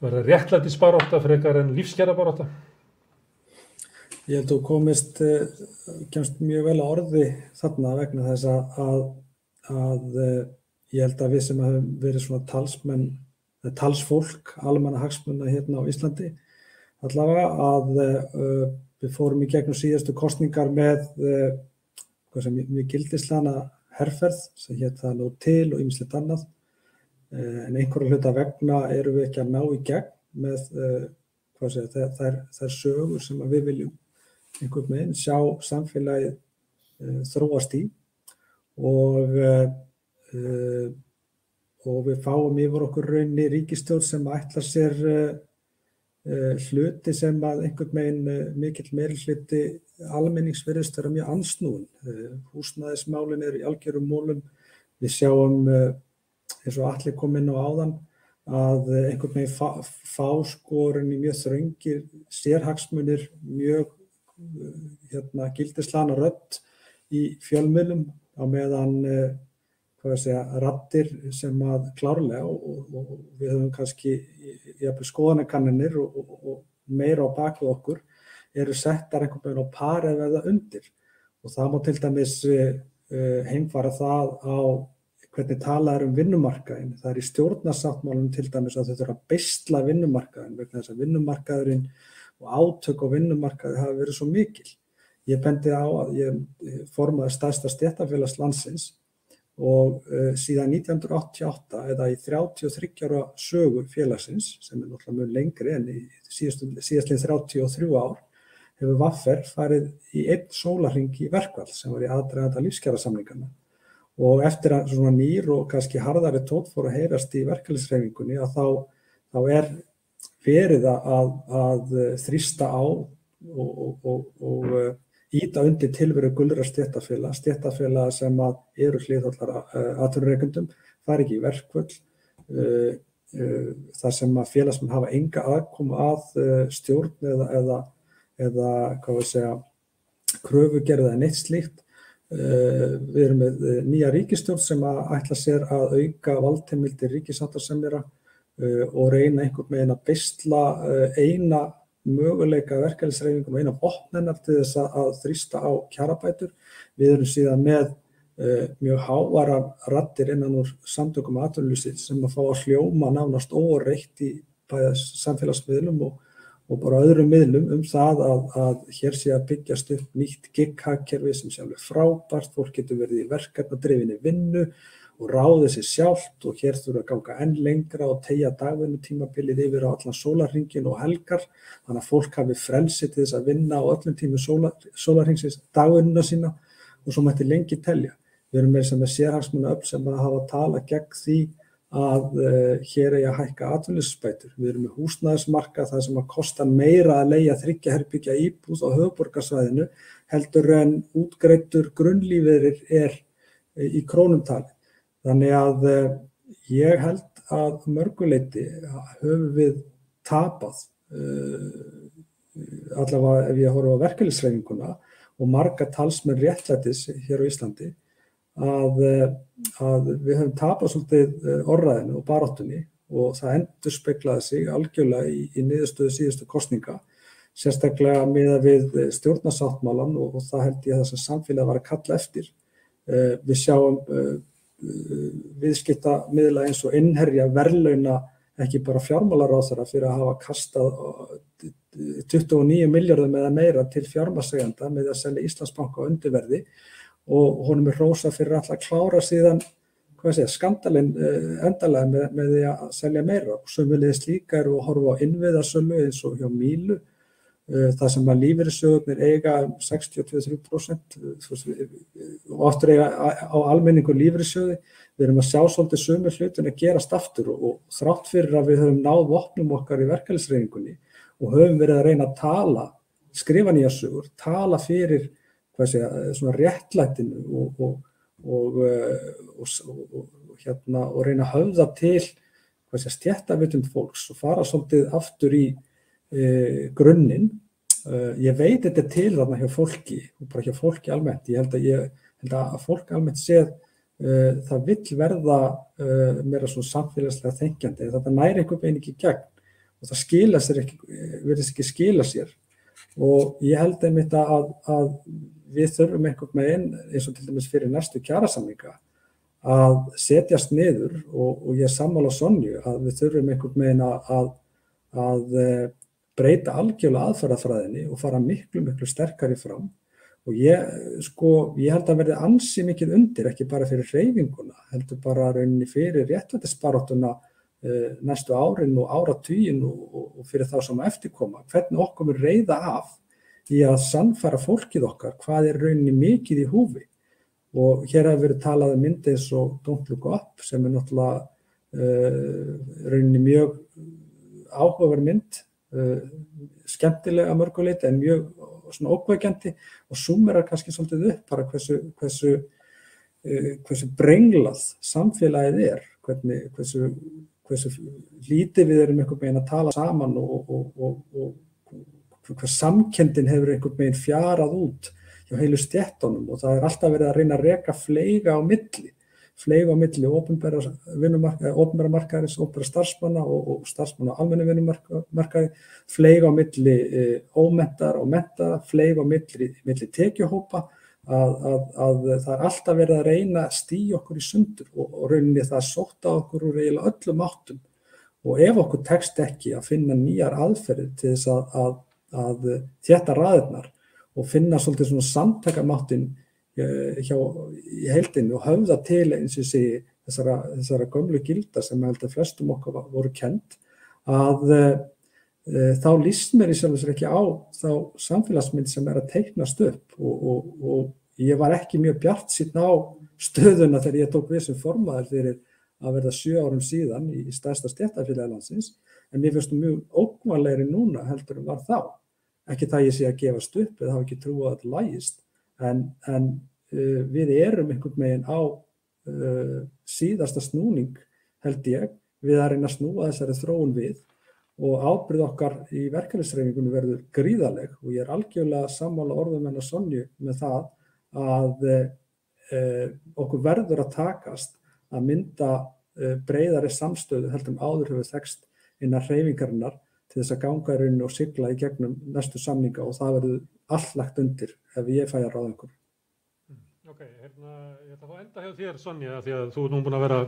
verða réttlætisbarátta frekar en lífskjarabarátta? Ég held að þú kemst mjög vel á orði þarna vegna þess að ég held að við sem hefum verið svona talsfólk almannahagsmuna hérna á Íslandi allavega að við fórum í gegnum síðustu kosningar með mjög gildislana herferð sem hét það nóg til og ýmislegt annað en einhverja hluta vegna erum við ekki að ná í gegn með þær sögur sem að við viljum einhvern veginn sjá samfélagið þróast í og við fáum yfir okkur raunni ríkisstjórn sem ætlar sér hluti sem að einhvern veginn mikill meirihluti almennings virðist vera mjög andsnúinn. Húsnæðismálin eru í algjörum mólum. Við sjáum eins og Atli kom inn á áðan að einhvern veginn fáskorin í mjög þröngir sérhagsmunir, mjög gildislana rödd í fjölmiðlum á meðan raddir sem að klárlega og við höfum kannski jafnvel skoðanakannanir og meira á bakvið okkur eru settar einhvern veginn á par eða undir og það má til dæmis heimfara það á hvernig talað vinnumarkaðinn. Það í stjórnarsáttmálum til dæmis að þau þurfa að beisla vinnumarkaðinn vegna þess að vinnumarkaðurinn og átök á vinnumarkaði hafa verið svo mikil. Ég bendi á að ég formaði stærsta stéttarfélags landsins og síðan 1988 eða í 33 ára sögu félagsins sem náttúrulega mjög lengri en í síðastliðin 33 ár hefur VR farið í einn sólarhring í verkfall sem var í aðdraganda lífskjarasamninganna og eftir að svona nýr og kannski harðari tónn fór að heyrast í verkalýðshreyfingunni að þá verið að þrýsta á og ýta undir tilveru gulra stéttarfélaga sem að eru hliðhollar atvinnurekendum, fari ekki í verkföll, þar sem að félagsmenn hafa enga aðkomu að stjórn eða hvað við segja, kröfugerð eða neitt slíkt. Við erum með nýja ríkisstjórn sem að ætla sér að auka valdheimildir ríkissáttasemjara og reyna einhvern veginn að beisla eina möguleika verkalýðshreyfingum og eina vopnennar til þess að þrýsta á kjarabætur. Við erum síðan með mjög háværar raddir innan úr samtökum atvinnulífsins sem að fá að hljóma nánast óreitt í bæði samfélagsmiðlum og bara öðrum miðlum það að hér sé að byggjast upp nýtt gig-hagkerfi sem sé alveg frábært, fólk getur verið í verkefnadrifinni vinnu og ráðið sér sjálft og hér þurfa að ganga enn lengra og teygja dagvinnutímabilið yfir á allan sólarhringinn og helgar þannig að fólk hafi frelsi til þess að vinna á öllum tímum sólarhringsins dagvinnuna sína og svo mætti lengi telja. Við erum með sérhagsmunaöfl sem að hafa talað gegn því að hér eigi að hækka atvinnuleysisbætur. Við erum með húsnæðismarkað það sem að kosta meira að leigja 3 herbergja íbúð á höfuðborgarsvæðinu heldur en útgreiddur grunnlífeyrir í krónumtali. Þannig að ég held að mörguleyti höfum við tapað allavega ef ég horfa á verkalýðshreyfinguna og marga talsmenn réttlætis hér á Íslandi að við höfum tapað svolítið orðræðinu og baráttunni og það endurspeglaði sig algjörlega í niðurstöðu síðustu kosninga, sérstaklega miðað við stjórnarsáttmálann og það held ég að það sem samfélagið var að kalla eftir. Við sjáum viðskiptamiðla eins og innherja verðlauna ekki bara fjármálaráðherra fyrir að hafa kastað 29 milljörðum eða meira til fjármagnseigenda með að selja Íslandsbanka á undirverði og honum hrósað fyrir alltaf að klára síðan skandalinn endanlega með því að selja meira og sömuleiðis líka eru að horfa á innviðasölu eins og hjá Mílu það sem að lífeyrissjóðirnir eiga 62-63% og aftur eiga á almenningu lífeyrissjóði. Við erum að sjá svolítið sömu hlutin að gerast aftur og þrátt fyrir að við höfum náð vopnum okkar í verkalýðshreyfingunni og höfum verið að reyna að tala, skrifa nýjar sögur, tala fyrir svona réttlætinu og reyna að höfða til stéttarvitund fólks og fara svolítið aftur í grunninn. Ég veit þetta til þarna hjá fólki og bara hjá fólki almennt. Ég held að fólk almennt séð það vill verða meira svona samfélagslega þenkjandi. Þetta næri einhvern veginn ekki í gegn og það virðist ekki skila sér og ég held einmitt að við þurfum einhvern veginn, eins og til dæmis fyrir næstu kjarasamninga, að setjast niður og ég sammála Sonju að við þurfum einhvern veginn að breyta algjörlega aðferðafræðinni og fara miklu sterkari fram og ég held að verði ansi mikið undir, ekki bara fyrir hreyfinguna, heldur bara rauninni fyrir réttlætisbaráttuna næstu árin og áratuginn og fyrir þá sem eftirkoma, hvernig okkur mun reiða af í að sannfæra fólkið okkar hvað rauninni mikið í húfi. Og hér hefur verið talað myndi eins og Don't Look Up sem náttúrulega rauninni mjög áhugaverð mynd, skemmtilega að mörgu leyti en mjög svona ókveikjandi og súmerar kannski svolítið upp bara hversu brenglað samfélagið hversu lítið við erum einhvern veginn að tala saman og hvað samkenndin hefur einhvern veginn fjarað út hjá heilu stéttunum og það alltaf verið að reyna að reka fleyga á milli opinbera markaðarins, opinbera starfsmanna og starfsmanna á almennu vinnumarkaði, fleyga á milli ómenntaðra og menntaðra, fleyga á milli tekjuhópa, að það alltaf verið að reyna að stía okkur í sundur og rauninni það sótt á okkur úr eiginlega öllum áttum og ef okkur tekst ekki að finna nýjar aðferðir til þess að þétta raðirnar og finna svolítið svona samtakamáttinn í heildinni og höfða til eins og segi þessara gömlu gilda sem held að flestum okkar voru kennd að þá líst mér í sjálfu sér ekki á þá samfélagsmynd sem að teiknast upp og ég var ekki mjög bjartsýnn á stöðuna þegar ég tók við sem formaður fyrir að verða 7 árum síðan í stærsta stéttarfélagi landsins en mér finnst mjög ógnvænlegri núna heldur en var þá. Ekki það ég sé að gefast upp eða hafa ekki trú á að þetta lagist en við erum einhvern veginn á síðasta snúning held ég við að reyna að snúa þessari þróun við og ábyrgð okkar í verkalýðshreyfingunni verður gríðarleg og ég algjörlega sammála orðum hennar Sonju með það að okkur verður að takast að mynda breiðari samstöðu heldur áður hefur þekkst innan hreyfingarinnar til þess að ganga í rauninni og sigla í gegnum næstu samninga og það verður allt lagt undir ef ég fæ að ráða einhver. Ok, ég ætla að enda hjá þér Sonja því að þú nú búin að vera,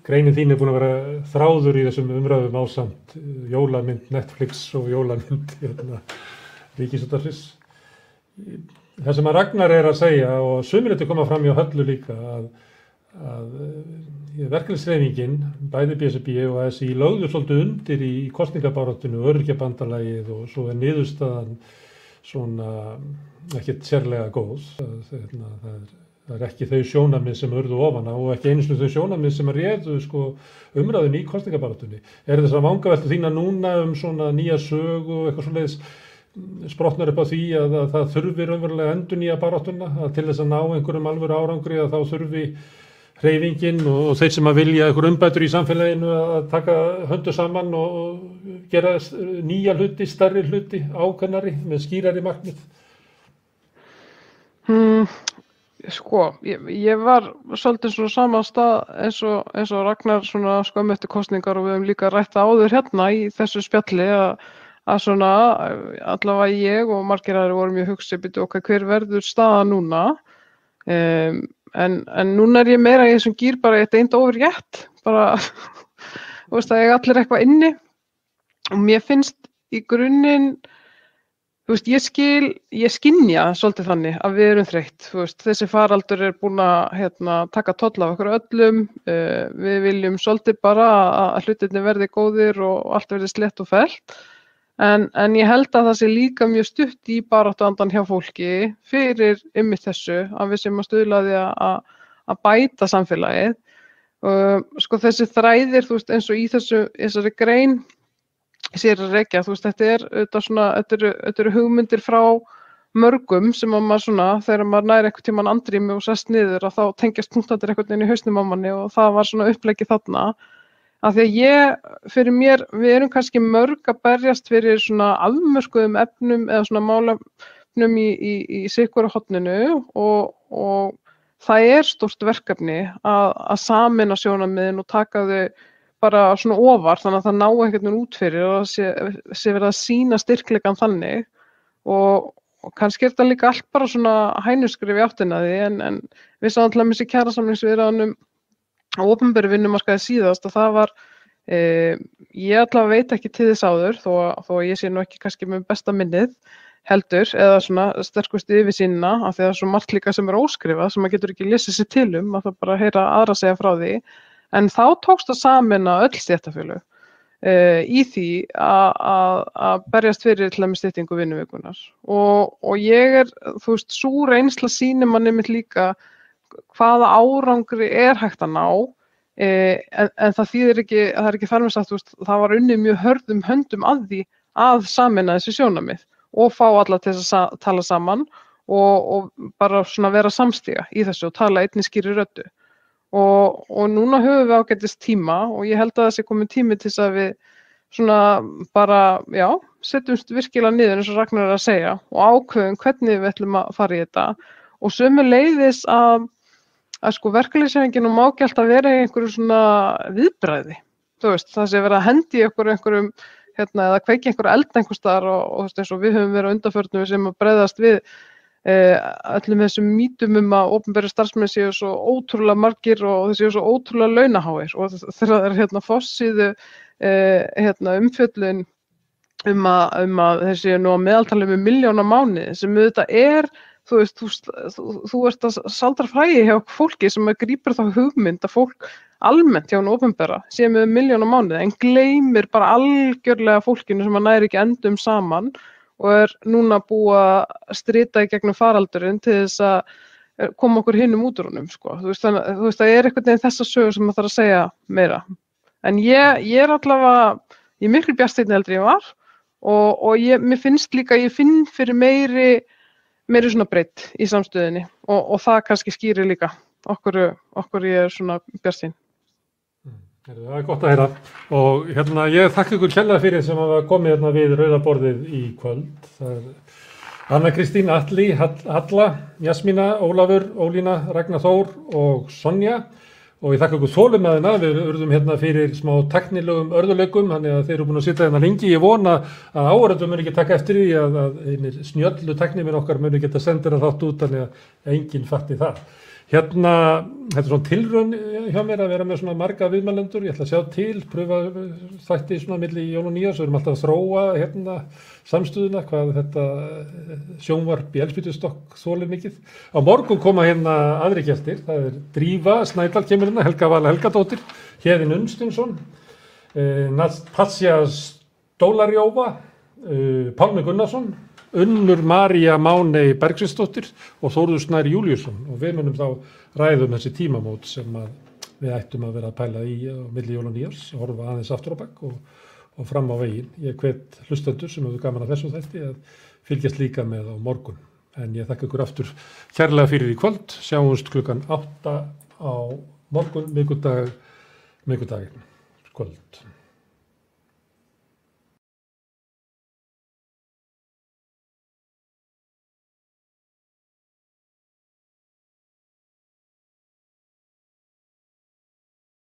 greinin þín búin að vera þráður í þessum umræðum ásamt jólamynd Netflix og jólamynd Ríkisútvarpsins. Það sem að Ragnar að segja og sumir þetta koma fram hjá Höllu líka að verkalýðshreyfingin, bæði BSRB og ASÍ lögðu svolítið undir í kosningabaráttunni og öryrkjabandalagið og svo niðurstaðan svona ekkert sérlega góð. Það ekki þau sjónarmið sem urðu ofan á og ekki einu sinni þau sjónarmið sem réðu umræðunni í kosningabaráttunni. Þessar vangaveltur þína núna svona nýja sögu og eitthvað svoleiðis sprotnar upp á því að það þurfi raunverulega endurnýja baráttuna að til þess að ná einhverjum alvöru árangri að þá þurfi hreyfingin og þeir sem að vilja einhver umbætur í samfélaginu að taka höndu saman og gera nýja hluti, stærri hluti, ákveðnari með skýrari markmið? Ég var svolítið svona sama stað eins og Ragnar svona skömmu eftir kosningar og við höfum líka rætt áður hérna í þessu spjalli að svona allavega ég og margir aðrir vorum mjög hugsið byrju okkar hver verður staða núna en núna ég meira í þessum gýr bara þetta eint overrétt bara þú veist að ég allir eitthvað inni og mér finnst í grunninn þú veist ég skynja svolítið þannig að við erum þreytt þú veist þessi faraldur búin að taka toll af okkur öllum við viljum svolítið bara að hlutirnir verði góðir og allt verði slett og fellt en ég held að það sé líka mjög stutt í baráttuandan hjá fólki fyrir einmitt þessu að við sem að stuðla því að bæta samfélagið þessi þræðir þú veist eins og í þessari grein sér að rekja þú veist þetta eru hugmyndir frá mörgum sem að maður svona þegar maður nær einhvern tímann andrými og sest niður að þá tengjast punktarnir einhvern veginn í hausnum á manni og það var svona uppleggið þarna af því að fyrir mér, við erum kannski mörg að berjast fyrir svona afmörkuðum efnum eða svona málefnum í sitthvoru horninu og það stórt verkefni að sameina sjónarmiðin og taka þau bara svona ofar þannig að það ná einhvern veginn út fyrir og sé verið að sýna styrkleikann þannig og kannski þetta líka allt bara svona hænuskrif í áttina því en við sáum til að missi kjarasamningsviðræðunum á opinberu vinnumarkaði síðast og það var ég allavega veit ekki til þess áður þó ég sé nú ekki kannski með besta minnið heldur eða svona sterkustu yfirsýnina af því að það er svo margt líka sem óskrifað sem maður getur ekki lesið sér til maður þarf bara að heyra aðra segja frá því en þá tókst að sameina öll stéttarfélög í því að berjast fyrir til að með styttingu vinnuvikunar og ég þú veist, sú reynsla sýnir manni mitt líka hvaða árangri hægt að ná en það þýðir ekki, það er ekki þar með sagt, þú veist, það var unnið mjög hörðum höndum að því að sameina þessi sjónarmið og fá alla til þess að tala saman og bara svona vera samstíga í þessu og tala einni skýrri röddu og núna höfum við ágætist tíma og ég held að það sé komið tími til þess að við svona bara, já, setjumst virkilega niður eins og Ragnar er að segja og ákveðum hvernig við ætlum að fara í þetta og sömuleiðis að sko verkalýðshreyfingin má ekki alltaf vera í einhverju svona viðbragði, þú veist, það sé verið að hendi einhverjum eða kveiki einhverju eld einhvers staðar og þú veist eins og við höfum verið á undanförnum sem að bregðast við öllum þessum mýtum að opinberir starfsmenn séu svo ótrúlega margir og þeir séu svo ótrúlega launaháir og þegar það er forsíðu umfjöllun að þeir séu nú að meðaltali með 1 milljón á mánuði sem auðvitað þú veist, þú ert að saldra fræði hjá fólki sem grípur þá hugmynd að fólk almennt hjá hinn opinbera sé með 1 milljón á mánuði en gleymir bara algjörlega fólkinu sem næri ekki endum saman og núna búið að strita í gegnum faraldurinn til þess að koma okkur hinum út úr honum, sko. Þú veist, það einhvern veginn þessa sögur sem maður þarf að segja meira. En ég allavega, ég miklu bjartsýnni heldur ég var og mér finnst líka, ég finn fyrir meiri svona breidd í samstöðinni og það kannski skýrir líka okkur ég svona bjartsýn. Það er gott að heyra og ég þakka ykkur kærlega fyrir sem hafa komið við rauða borðið í kvöld. Það er Anna Kristín, Atli, Halla, Jasmína, Ólafur, Ólína, Ragnar Þór og Sonja og ég þakka ykkur þolinmæðina. Við urðum fyrir smá teknilegum örðuleikum þannig að þeir eru búin að sitja lengi. Ég vona að áhorfendur muni ekki taka eftir því að einir snjöllu tekníminn okkar muni geta sendir þátt út þannig að enginn fatti það. Þetta er svona tilraun hjá mér að vera með svona marga viðmælendur. Ég ætla að sjá til, pröfa þætti svona milli jól og nýjárs. Við erum alltaf að þróa samstöðuna, hvað þetta sjónvarp í eldspýtustokk þolir mikið. Á morgun koma aðri gestir. Það er Drífa Snædal kemur Helga Vala Helgadóttir, Héðinn Unnstinsson, Natasja Stólarjófa, Pálmi Gunnarsson, Unnur María Máney Bergsvinsdóttir og Þórður Snær Júlíusson og við munum þá ræðum þessi tímamót sem við ættum að vera að pæla í á milli jól og nýjárs, horfa aðeins aftur á bak og fram á veginn. Ég hvet hlustendur sem hefur gaman að þessum þætti að fylgjast líka með á morgun. En ég þakka ykkur aftur kærlega fyrir í kvöld. Sjáumst klukkan 8 á morgun, miðvikudaginn kvöld.